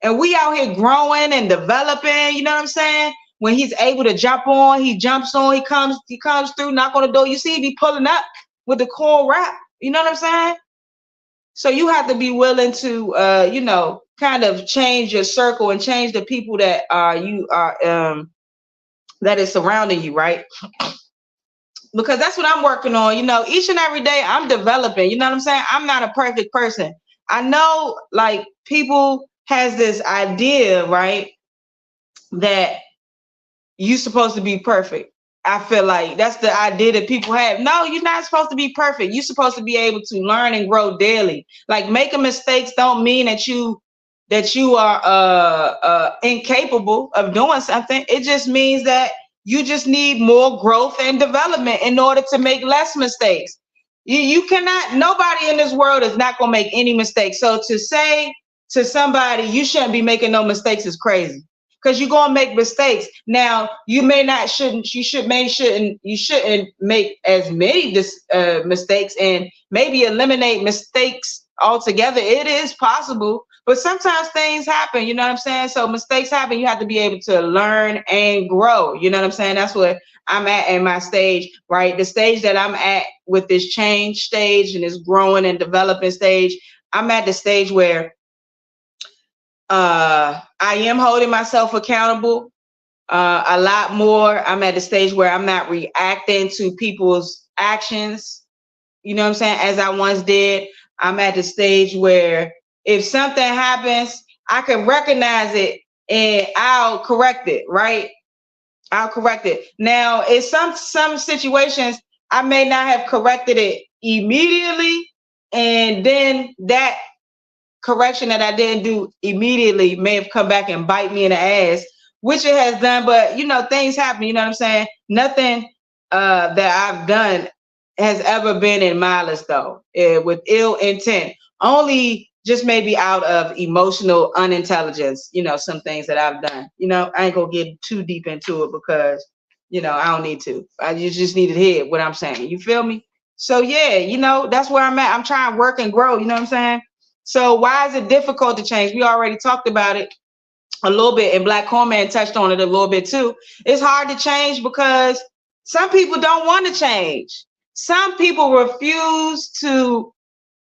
And we out here growing and developing, you know what I'm saying? When he's able to jump on, he jumps on, he comes through, knock on the door. You see, he be pulling up with the core rap. You know what I'm saying? So you have to be willing to, you know, kind of change your circle and change the people that that is surrounding you, right? Because that's what I'm working on. You know, each and every day I'm developing. You know what I'm saying? I'm not a perfect person. I know, like, people has this idea, right, that you're supposed to be perfect. I feel like that's the idea that people have. No, you're not supposed to be perfect. You're supposed to be able to learn and grow daily. Like, making mistakes don't mean that you are incapable of doing something. It just means that you just need more growth and development in order to make less mistakes. You cannot, nobody in this world is not gonna make any mistakes. So to say to somebody you shouldn't be making no mistakes is crazy, because you're gonna make mistakes. Now, you shouldn't make as many mistakes, and maybe eliminate mistakes altogether. It is possible, but sometimes things happen, you know what I'm saying? So mistakes happen. You have to be able to learn and grow. You know what I'm saying? That's what I'm at in my stage, right? The stage that I'm at with this change stage and this growing and developing stage, I'm at the stage where I am holding myself accountable a lot more. I'm at the stage where I'm not reacting to people's actions, you know what I'm saying, as I once did. I'm at the stage where if something happens, I can recognize it and I'll correct it, right? I'll correct it. Now, in some situations, I may not have corrected it immediately, and then that correction that I didn't do immediately may have come back and bite me in the ass, which it has done. But, you know, things happen, you know what I'm saying? Nothing that I've done has ever been in malice, though, with ill intent. Only just maybe out of emotional unintelligence, you know, some things that I've done. You know, I ain't gonna get too deep into it because, you know, I don't need to. You just need to hear what I'm saying. You feel me? So, yeah, you know, that's where I'm at. I'm trying to work and grow, you know what I'm saying? So why is it difficult to change? We already talked about it a little bit, and Black Corn Man touched on it a little bit too. It's hard to change because some people don't want to change. Some people refuse to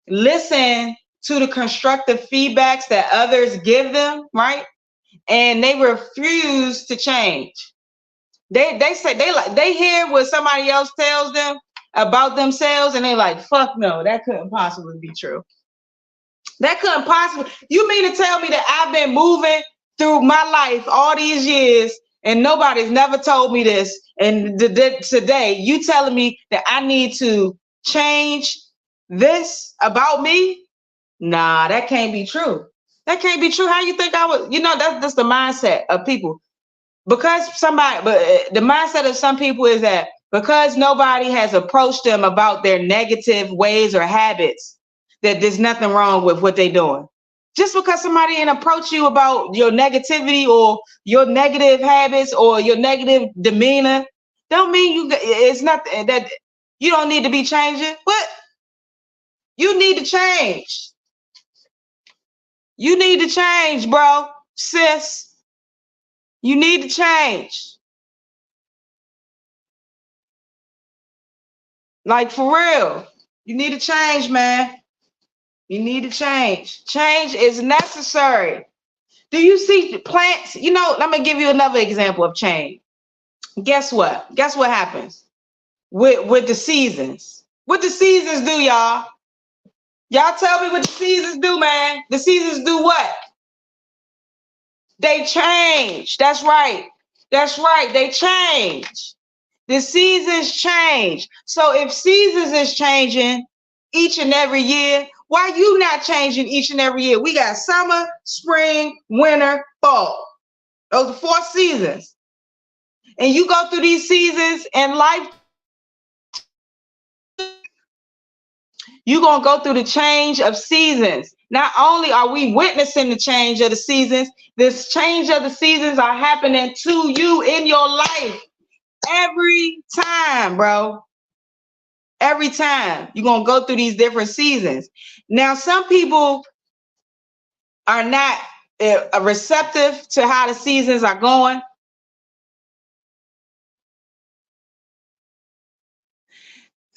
listen to the constructive feedbacks that others give them, right? And they refuse to change. They say they hear what somebody else tells them about themselves, and they like, fuck no, that couldn't possibly be true. That couldn't possibly. You mean to tell me that I've been moving through my life all these years and nobody's never told me this, and today you telling me that I need to change this about me? Nah, that can't be true. That can't be true. How you think I would? You know, that's the mindset of people. Because the mindset of some people is that because nobody has approached them about their negative ways or habits, that there's nothing wrong with what they're doing. Just because somebody didn't approach you about your negativity or your negative habits or your negative demeanor, don't mean it's nothing that you don't need to be changing. What? You need to change. You need to change, bro, sis. You need to change. Like, for real. You need to change, man. You need to change. Change is necessary. Do you see plants? You know, let me give you another example of change. Guess what? Guess what happens with the seasons? What the seasons do, y'all? Y'all tell me what the seasons do, man. The seasons do what? They change. That's right. That's right. They change. The seasons change. So if seasons is changing each and every year, why you not changing each and every year? We got summer, spring, winter, fall. Those are 4 seasons. And you go through these seasons in life, you're going to go through the change of seasons. Not only are we witnessing the change of the seasons, this change of the seasons are happening to you in your life every time, bro. Every time you're going to go through these different seasons. Now, some people are not receptive to how the seasons are going.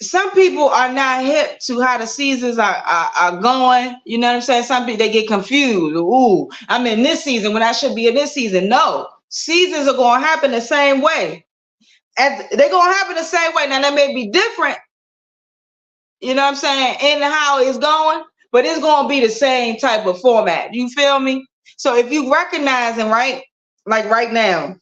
Some people are not hip to how the seasons are going. You know what I'm saying? Some people, they get confused. Ooh, I'm in this season when I should be in this season. No, seasons are going to happen the same way. And they're going to happen the same way. Now, they may be different, you know what I'm saying, in how it's going, but it's going to be the same type of format. You feel me? So if you recognizing, right, like right now,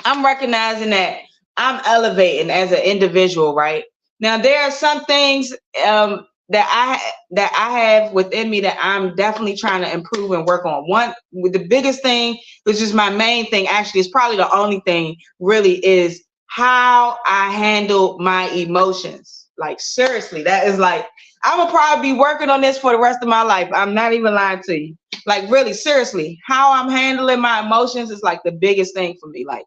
I'm recognizing that I'm elevating as an individual, right? Now, there are some things that I have within me that I'm definitely trying to improve and work on. One, the biggest thing, which is my main thing, actually, is probably the only thing really, is how I handle my emotions. Like, seriously, that is like, I'm gonna probably be working on this for the rest of my life. I'm not even lying to you. Like, really, seriously, how I'm handling my emotions is like the biggest thing for me. Like,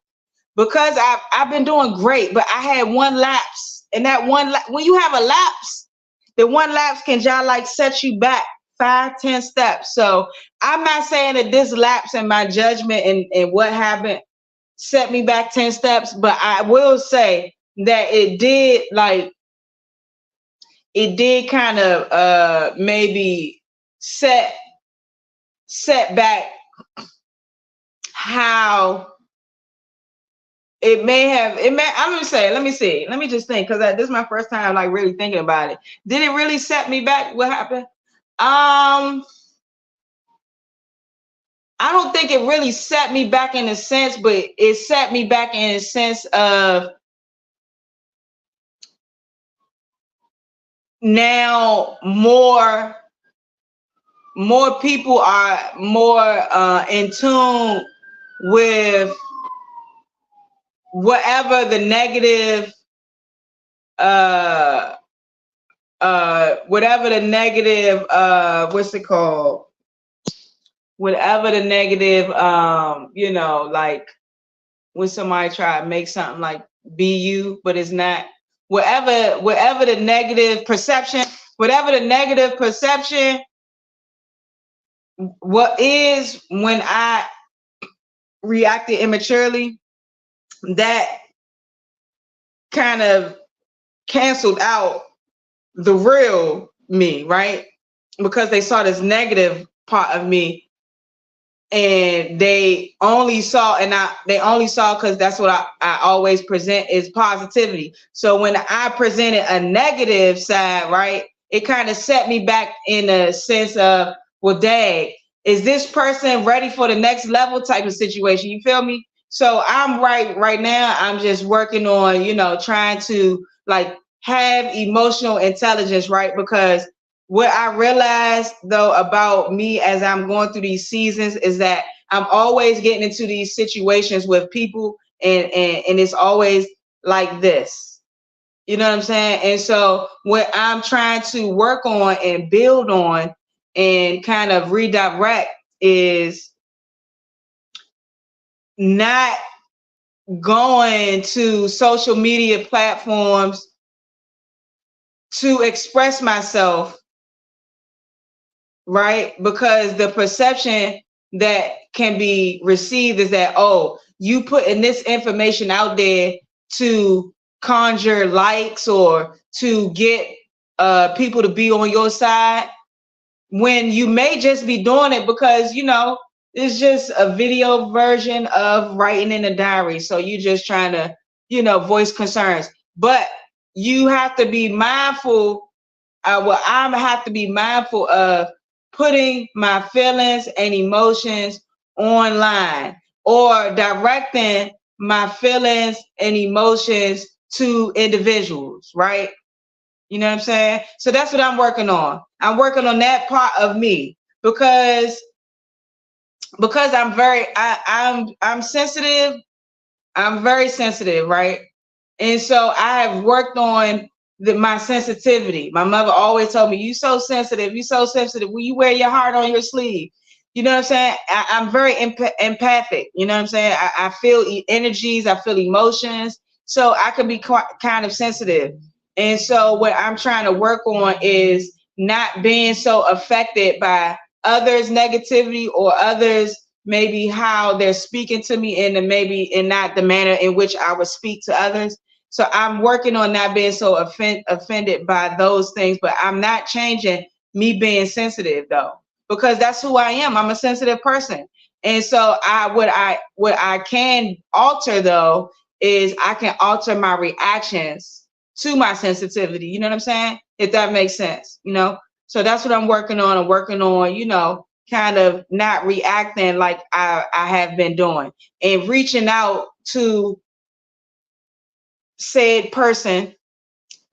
because I've been doing great, but I had one lapse. And that one, when you have a lapse, the one lapse can just like set you back 5-10 steps. So I'm not saying that this lapse in my judgment and what happened set me back 10 steps, but I will say that it did kind of maybe set back how it may, let me just think, because this is my first time like really thinking about it. Did it really set me back? What happened? I don't think it really set me back in a sense, but it set me back in a sense of now more people are more in tune with whatever the negative what's it called, whatever the negative you know, like when somebody try to make something like be you, but it's not, whatever the negative perception, what is when I reacted immaturely, that kind of canceled out the real me, right? Because they saw this negative part of me, and they only saw because that's what I always present is positivity. So when I presented a negative side, right, it kind of set me back in a sense of, well, dang, is this person ready for the next level type of situation? You feel me? So I'm right now, I'm just working on, you know, trying to like have emotional intelligence, right? Because what I realized though about me as I'm going through these seasons is that I'm always getting into these situations with people and it's always like this. You know what I'm saying? And so what I'm trying to work on and build on and kind of redirect is not going to social media platforms to express myself, right? Because the perception that can be received is that, oh, you putting this information out there to conjure likes or to get people to be on your side, when you may just be doing it because, you know, it's just a video version of writing in a diary. So you just trying to, you know, voice concerns. But you have to be mindful. I have to be mindful of putting my feelings and emotions online or directing my feelings and emotions to individuals, right? You know what I'm saying? So that's what I'm working on. I'm working on that part of me because I'm sensitive. I'm very sensitive, right? And so I have worked on my sensitivity. My mother always told me, you so sensitive. Will you wear your heart on your sleeve? You know what I'm saying? I'm very empathic. You know what I'm saying? I feel energies. I feel emotions. So I can be kind of sensitive. And so what I'm trying to work on is not being so affected by others' negativity or others maybe how they're speaking to me in not the manner in which I would speak to others. So I'm working on not being so offended by those things, but I'm not changing me being sensitive though, because that's who I am. I'm a sensitive person. And so what I can alter though is I can alter my reactions to my sensitivity. You know what I'm saying? If that makes sense, you know? So that's what I'm working on. I'm working on, you know, kind of not reacting like I have been doing and reaching out to said person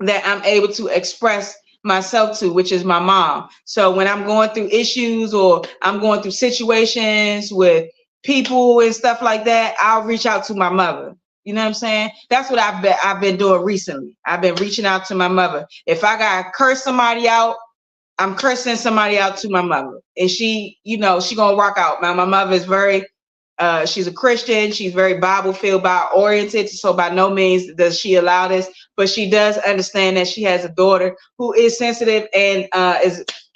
that I'm able to express myself to, which is my mom. So when I'm going through issues or I'm going through situations with people and stuff like that, I'll reach out to my mother. You know what I'm saying? That's what I've been doing recently. I've been reaching out to my mother. If I gotta curse somebody out, I'm cursing somebody out to my mother. And she, you know, she gonna rock out. My mother is very, she's a Christian. She's very Bible-filled, Bible-oriented. So by no means does she allow this, but she does understand that she has a daughter who is sensitive and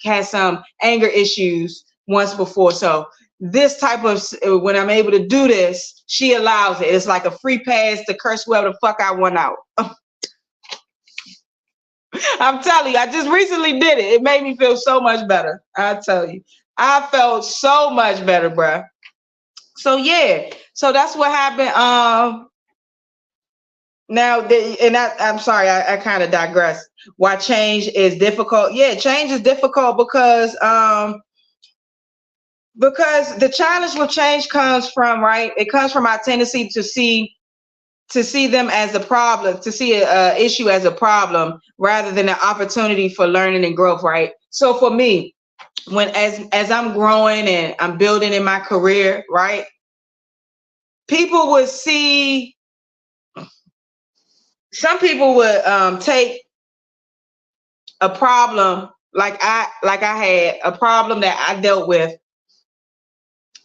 has some anger issues once before. So this type of, when I'm able to do this, she allows it. It's like a free pass to curse whoever the fuck I want out. I'm telling you, I just recently did it. It made me feel so much better. I tell you, I felt so much better, bruh. So yeah, so that's what happened. I'm sorry, I kind of digress. Why change is difficult? Yeah, change is difficult because the challenge with change comes from, right? It comes from our tendency to see them as a problem, to see an issue as a problem rather than an opportunity for learning and growth, right? So for me, as I'm growing and I'm building in my career, right? People would see, some people would take a problem like I had a problem that I dealt with.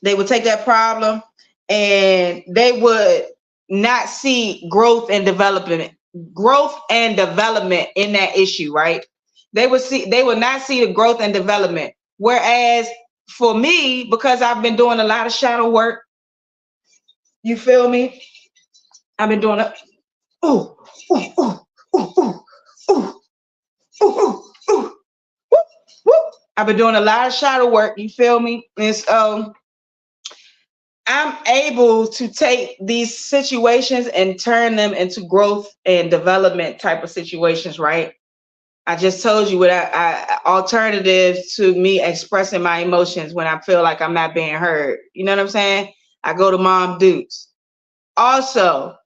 They would take that problem and they would not see growth and development in that issue, right? They would not see the growth and development. Whereas for me, because I've been doing a lot of shadow work, you feel me? I've been doing a I've been doing a lot of shadow work, you feel me? And so I'm able to take these situations and turn them into growth and development type of situations, right? I just told you what alternatives to me expressing my emotions when I feel like I'm not being heard. You know what I'm saying? I go to Mom Dukes. Also,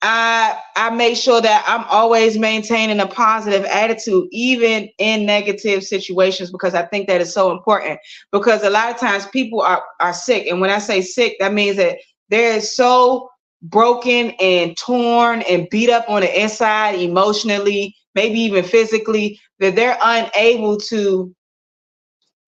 I make sure that I'm always maintaining a positive attitude, even in negative situations, because I think that is so important. Because a lot of times people are sick. And when I say sick, that means that they're so broken and torn and beat up on the inside emotionally, maybe even physically, that they're unable to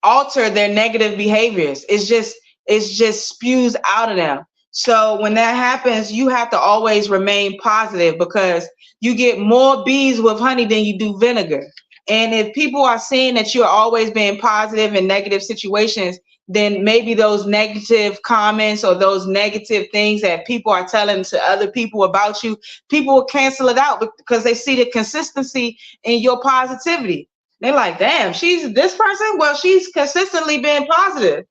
alter their negative behaviors. It just spews out of them. So when that happens, you have to always remain positive, because you get more bees with honey than you do vinegar. And if people are seeing that you're always being positive in negative situations, then maybe those negative comments or those negative things that people are telling to other people about you, people will cancel it out because they see the consistency in your positivity. They're like, damn, she's this person? Well, she's consistently being positive.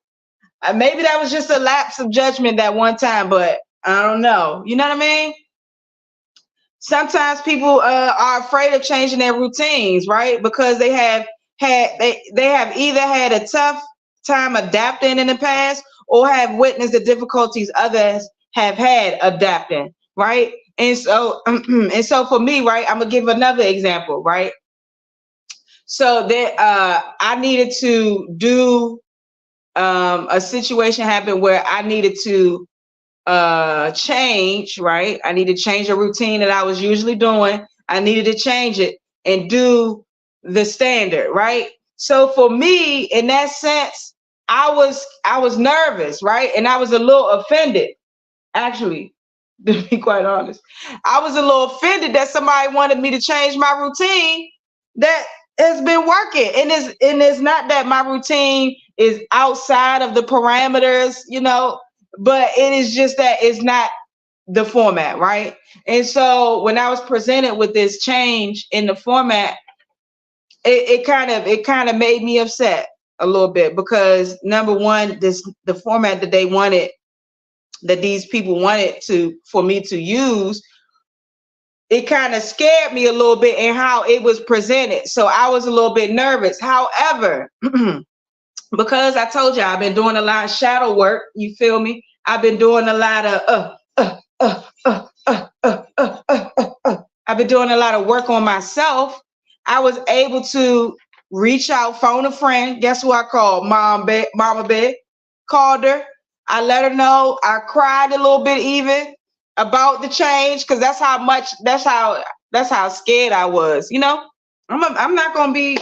Maybe that was just a lapse of judgment that one time, but I don't know. You know what I mean? Sometimes people are afraid of changing their routines, right? Because they have either had a tough time adapting in the past or have witnessed the difficulties others have had adapting, right? And so for me, right, I'm gonna give another example, right? So that I needed to do a situation happened where I needed to change, right? I needed to change a routine that I was usually doing. I needed to change it and do the standard, right? So for me, in that sense, I was nervous, right? And I was a little offended, actually. to be quite honest. I was a little offended that somebody wanted me to change my routine that has been working. And it's not that my routine is outside of the parameters, you know, but it is just that it's not the format, right? And so when I was presented with this change in the format, it kind of made me upset a little bit, because number one, the format that they wanted, that these people wanted for me to use, it kind of scared me a little bit in how it was presented. So I was a little bit nervous. However, because I told you I've been doing a lot of shadow work, you feel me? I've been doing a lot of I've been doing a lot of work on myself. I was able to reach out, phone a friend. Guess who I called? Mama Bear. Called her. I let her know. I cried a little bit even about the change, because that's how scared I was. You know, I'm not gonna be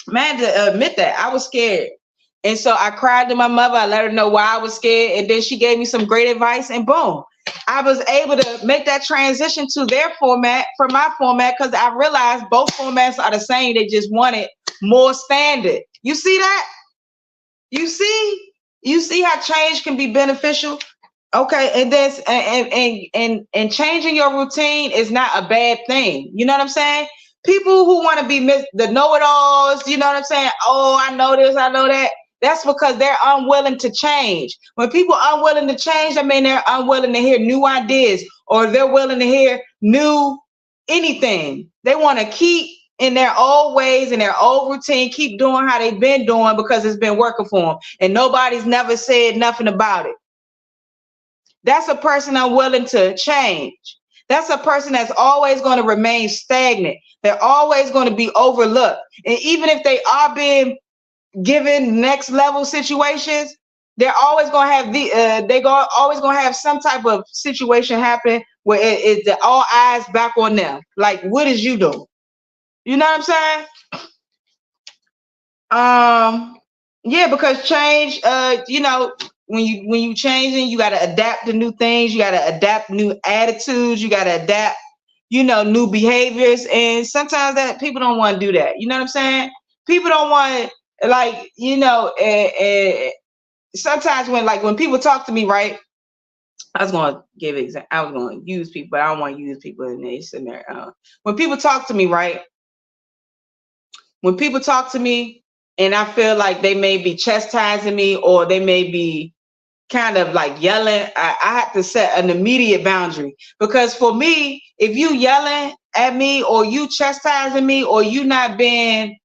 mad to admit that I was scared. And so I cried to my mother. I let her know why I was scared, and then she gave me some great advice, and boom, I was able to make that transition to their format from my format, because I realized both formats are the same. They just wanted more standard. You see that? You see how change can be beneficial? Okay, and this and changing your routine is not a bad thing. You know what I'm saying? People who want to be the know-it-alls, you know what I'm saying? Oh, I know this, I know that. That's because they're unwilling to change. When people are unwilling to change, I mean they're unwilling to hear new ideas, or they're willing to hear new anything. They want to keep in their old ways, in their old routine, keep doing how they've been doing because it's been working for them, and nobody's never said nothing about it. That's a person unwilling to change. That's a person that's always going to remain stagnant. They're always going to be overlooked. And even if they are being given next level situations, they're always going to have always going to have some type of situation happen where it's all eyes back on them. Like, what is you doing? You know what I'm saying? Yeah, because change, you know, when you changing, you got to adapt to new things. You got to adapt new attitudes. You got to adapt, you know, new behaviors. And sometimes that people don't want to do that. You know what I'm saying? People don't want, like, you know, sometimes when people talk to me, right? I was going to give an example. I was going to use people, but I don't want to use people in this and there. When people talk to me, right? When people talk to me and I feel like they may be chastising me, or they may be kind of like yelling, I have to set an immediate boundary. Because for me, if you yelling at me, or you chastising me, or you not being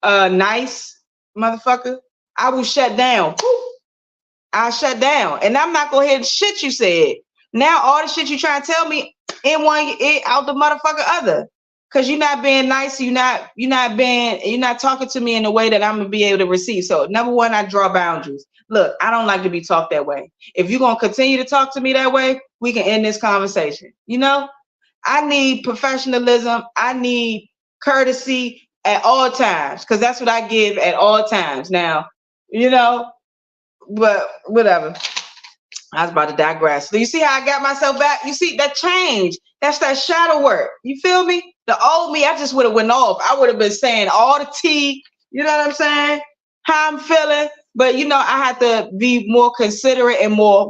nice, motherfucker, I will shut down. I'll shut down, and I'm not gonna hear the shit you said. Now all the shit you trying to tell me in one ear out the motherfucker other, because you're not being nice. You're not talking to me in a way that I'm gonna be able to receive. So number one, I draw boundaries. Look, I don't like to be talked that way. If you're gonna continue to talk to me that way, we can end this conversation. You know, I need professionalism. I need courtesy at all times, because that's what I give at all times. Now, you know, but whatever. I was about to digress. So you see how I got myself back? You see that change? That's that shadow work. You feel me? The old me, I just would have went off. I would have been saying all the tea. You know what I'm saying? How I'm feeling. But, you know, I have to be more considerate and more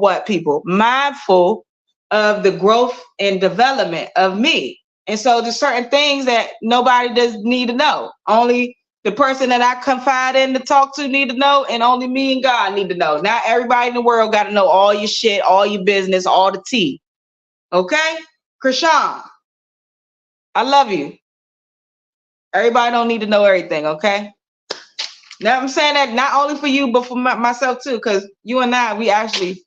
mindful of the growth and development of me. And so there's certain things that nobody does need to know. Only the person that I confide in to talk to need to know, and only me and God need to know. Not everybody in the world got to know all your shit, all your business, all the tea. Okay? Krishan, I love you. Everybody don't need to know everything, okay? Now I'm saying that not only for you, but for myself too, because you and I, we actually,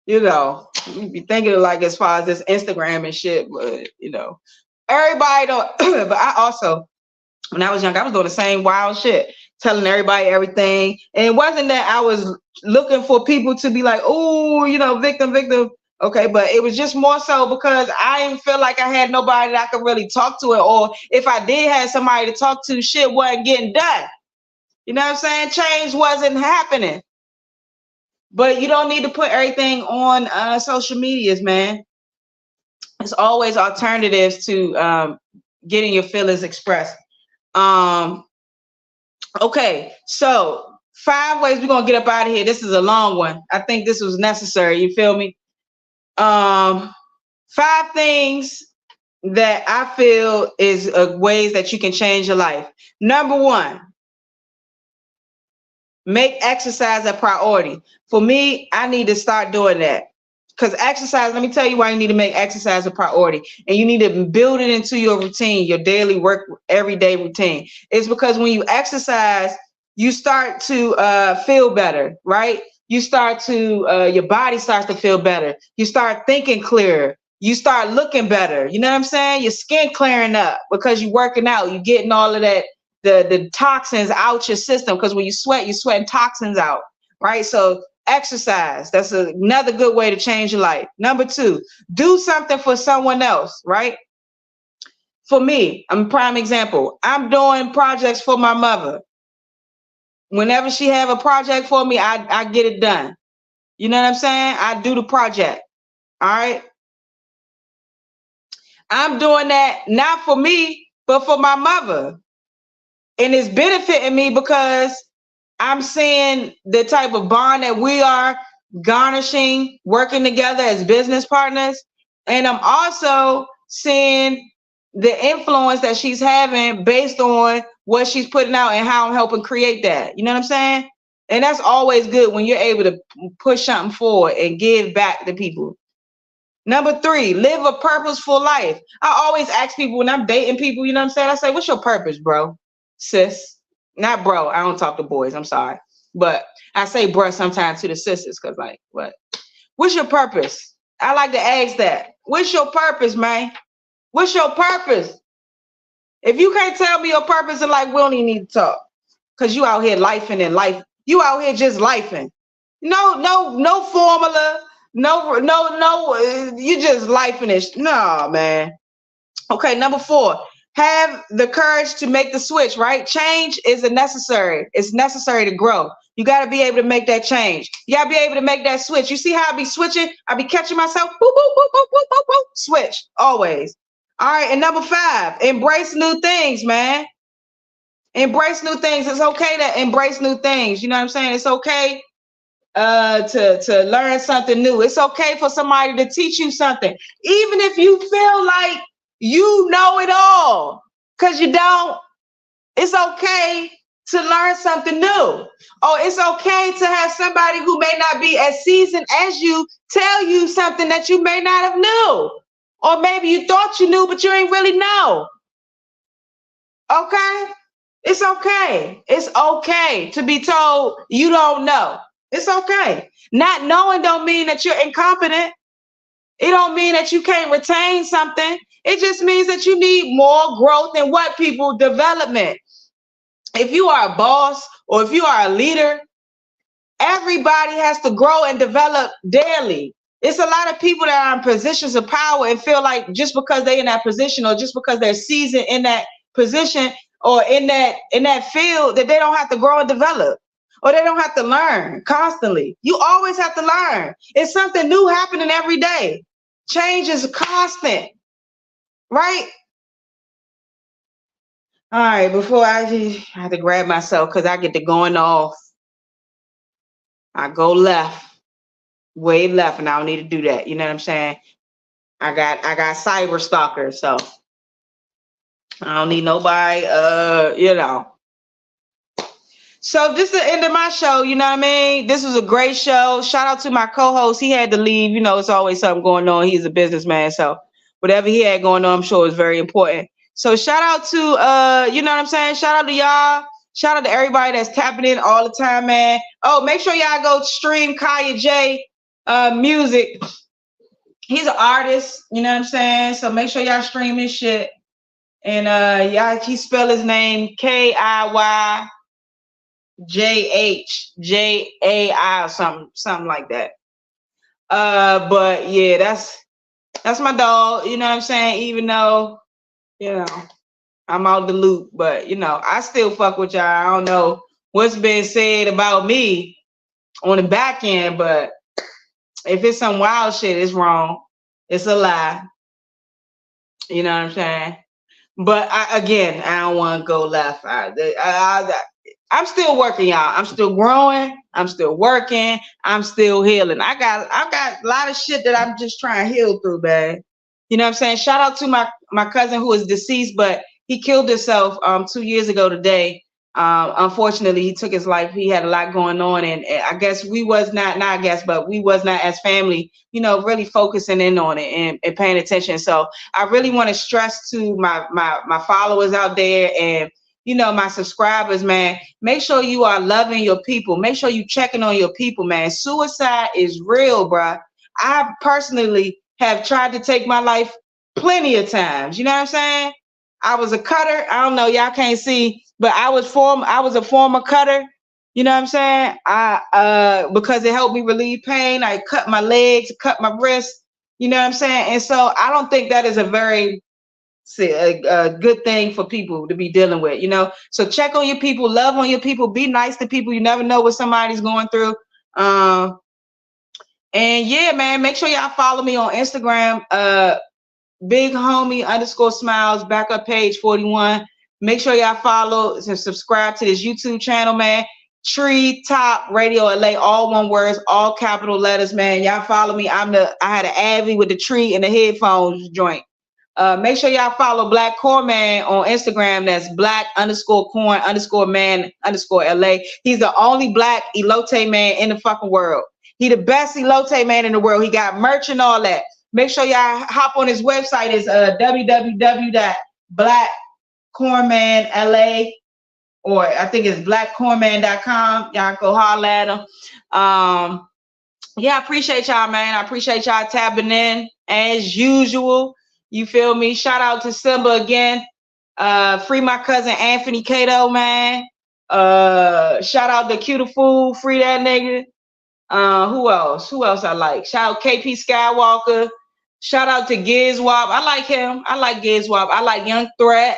you know, we be thinking like as far as this Instagram and shit, but you know, everybody don't. But I also, when I was young, I was doing the same wild shit, telling everybody everything. And it wasn't that I was looking for people to be like, oh, you know, victim. Okay, but it was just more so because I didn't feel like I had nobody that I could really talk to it. Or if I did have somebody to talk to, shit wasn't getting done. You know what I'm saying? Change wasn't happening. But you don't need to put everything on social medias, man. There's always alternatives to getting your feelings expressed. Okay, so 5 ways we're gonna get up out of here. This is a long one. I think this was necessary. You feel me? 5 things that I feel is ways that you can change your life. Number 1, make exercise a priority. For me, I need to start doing that. Because exercise, let me tell you why you need to make exercise a priority. And you need to build it into your routine, your daily work, everyday routine. It's because when you exercise, you start to feel better, right? You start to, your body starts to feel better. You start thinking clearer. You start looking better. You know what I'm saying? Your skin clearing up because you're working out. You're getting all of that, the toxins out your system. Because when you sweat, you're sweating toxins out, right? So exercise, that's another good way to change your life. Number 2, do something for someone else, right? For me, I'm a prime example. I'm doing projects for my mother. Whenever she have a project for me, I get it done. You know what I'm saying? I do the project. All right. I'm doing that not for me, but for my mother. And it's benefiting me because I'm seeing the type of bond that we are garnishing, working together as business partners. And I'm also seeing the influence that she's having based on what she's putting out and how I'm helping create that. You know what I'm saying? And that's always good when you're able to push something forward and give back to people. Number 3, live a purposeful life. I always ask people when I'm dating people, you know what I'm saying? I say, what's your purpose, bro? Sis. Not bro. I don't talk to boys. I'm sorry. But I say bro sometimes to the sisters because like, what? What's your purpose? I like to ask that. What's your purpose, man? What's your purpose? If you can't tell me your purpose in life, we don't even need to talk. Because you out here lifing and life. You out here just lifing. No formula. No, you just lifing it. No, man. Okay, number 4. Have the courage to make the switch, right? Change is necessary. It's necessary to grow. You got to be able to make that change. You got to be able to make that switch. You see how I be switching? I be catching myself. Boop, boop, boop, boop, boop, boop, boop. Switch, always. All right, and number 5, embrace new things, man. Embrace new things. It's okay to embrace new things. You know what I'm saying? It's okay to learn something new. It's okay for somebody to teach you something. Even if you feel like you know it all, because you don't. It's okay to learn something new. Or it's okay to have somebody who may not be as seasoned as you tell you something that you may not have knew. Or maybe you thought you knew, but you ain't really know. Okay? It's okay. It's okay to be told you don't know. It's okay. Not knowing don't mean that you're incompetent. It don't mean that you can't retain something. It just means that you need more growth and what people development. If you are a boss or if you are a leader, everybody has to grow and develop daily. It's a lot of people that are in positions of power and feel like just because they're in that position or just because they're seasoned in that position or in that field that they don't have to grow and develop. Or they don't have to learn constantly. You always have to learn. It's something new happening every day. Change is constant, right? All right, before I have to grab myself because I get to going off. I go left, way left, and I don't need to do that. You know what I'm saying? I got cyber stalkers, so I don't need nobody, you know. So this is the end of my show, you know what I mean? This was a great show. Shout out to my co-host. He had to leave. You know, it's always something going on. He's a businessman, so whatever he had going on, I'm sure is very important. So shout out to, you know what I'm saying? Shout out to y'all. Shout out to everybody that's tapping in all the time, man. Oh, make sure y'all go stream Kaya J music. He's an artist, you know what I'm saying? So make sure y'all stream his shit. And y'all, he spell his name Kiyjai or something like that. But yeah, that's my dog, you know what I'm saying? Even though, you know, I'm out the loop, but you know, I still fuck with y'all. I don't know what's been said about me on the back end, but if it's some wild shit, it's wrong. It's a lie. You know what I'm saying? But I don't want to go left. I'm still working, y'all. I'm still growing. I'm still working. I'm still healing. I got a lot of shit that I'm just trying to heal through, man. You know what I'm saying? Shout out to my cousin who is deceased, but he killed himself 2 years ago today. Unfortunately, he took his life. He had a lot going on, and I guess we was not as family, you know, really focusing in on it and paying attention. So I really want to stress to my followers out there and, you know, my subscribers, man, make sure you are loving your people. Make sure you checking on your people, man. Suicide is real, bruh. I personally have tried to take my life plenty of times. You know what I'm saying? I was a cutter. I don't know, y'all can't see, but I was a former cutter. You know what I'm saying? Because it helped me relieve pain. I cut my legs, cut my wrists. You know what I'm saying? And so I don't think that is a very good thing for people to be dealing with, you know? So check on your people, love on your people, be nice to people. You never know what somebody's going through. And yeah, man, make sure y'all follow me on Instagram, Big Homie _Smiles, backup page 41. Make sure y'all follow and subscribe to this YouTube channel, man. Tree Top Radio LA, all one words, all capital letters, man. Y'all follow me. I had an Avi with the tree and the headphones joint. Make sure y'all follow Black Corn Man on Instagram. That's Black _Corn _Man _LA. He's the only black elote man in the fucking world. He the best elote man in the world. He got merch and all that. Make sure y'all hop on his website. It's www.blackcornmanla, or I think it's blackcornman.com. Y'all go holler at him. Yeah, I appreciate y'all, man. I appreciate y'all tapping in as usual. You feel me? Shout out to Simba again. Free my cousin Anthony Cato, man. Shout out to Q the Fool. Free that nigga. Who else? Who else I like? Shout out KP Skywalker. Shout out to Gizwop. I like him. I like Gizwop. I like Young Threat.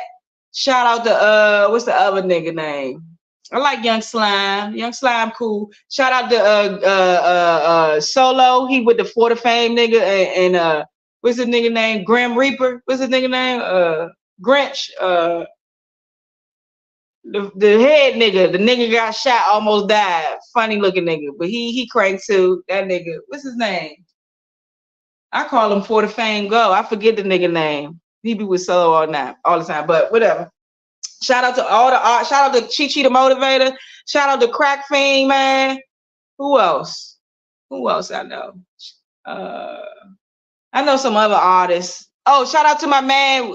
Shout out to what's the other nigga name? I like Young Slime. Young Slime cool. Shout out to Solo. He with the For the Fame nigga and what's the nigga name? Grim Reaper. What's the nigga name? Grinch. The head nigga. The nigga got shot, almost died. Funny looking nigga. But he cranked too. That nigga. What's his name? I call him For the Fame Go. I forget the nigga name. He be with Solo all the time. But whatever. Shout out to all the art. Shout out to Chi Chi the Motivator. Shout out to Crack Fiend, man. Who else? Who else I know? I know some other artists. Oh, shout out to my man,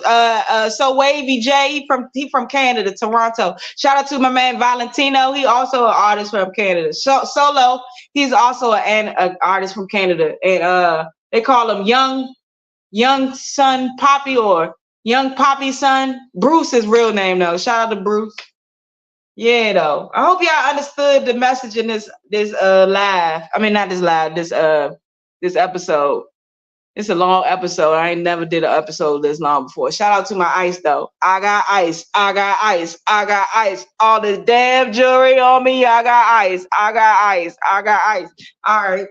So Wavy J. He from Canada, Toronto. Shout out to my man Valentino. He also an artist from Canada. Solo, he's also an artist from Canada, and they call him Young Son Poppy or Young Poppy Son. Bruce, his real name though. Shout out to Bruce. Yeah, though. I hope y'all understood the message in this live. I mean, not this live. This episode. It's a long episode. I ain't never did an episode this long before. Shout out to my ice though. I got ice. I got ice. I got ice. All this damn jewelry on me. I got ice. I got ice. I got ice. All right.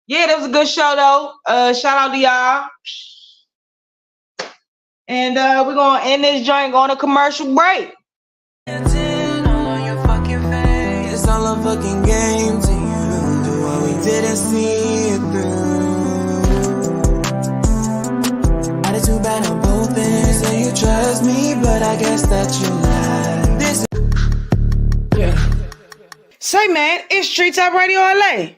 Yeah, that was a good show though. Shout out to y'all. And we're gonna end this joint on a commercial break. It's all a fucking game to you. When we didn't see it through. Too bad I'm hoping. Say you trust me, but I guess that you lie. Yeah. Say, man, it's Street Top Radio LA.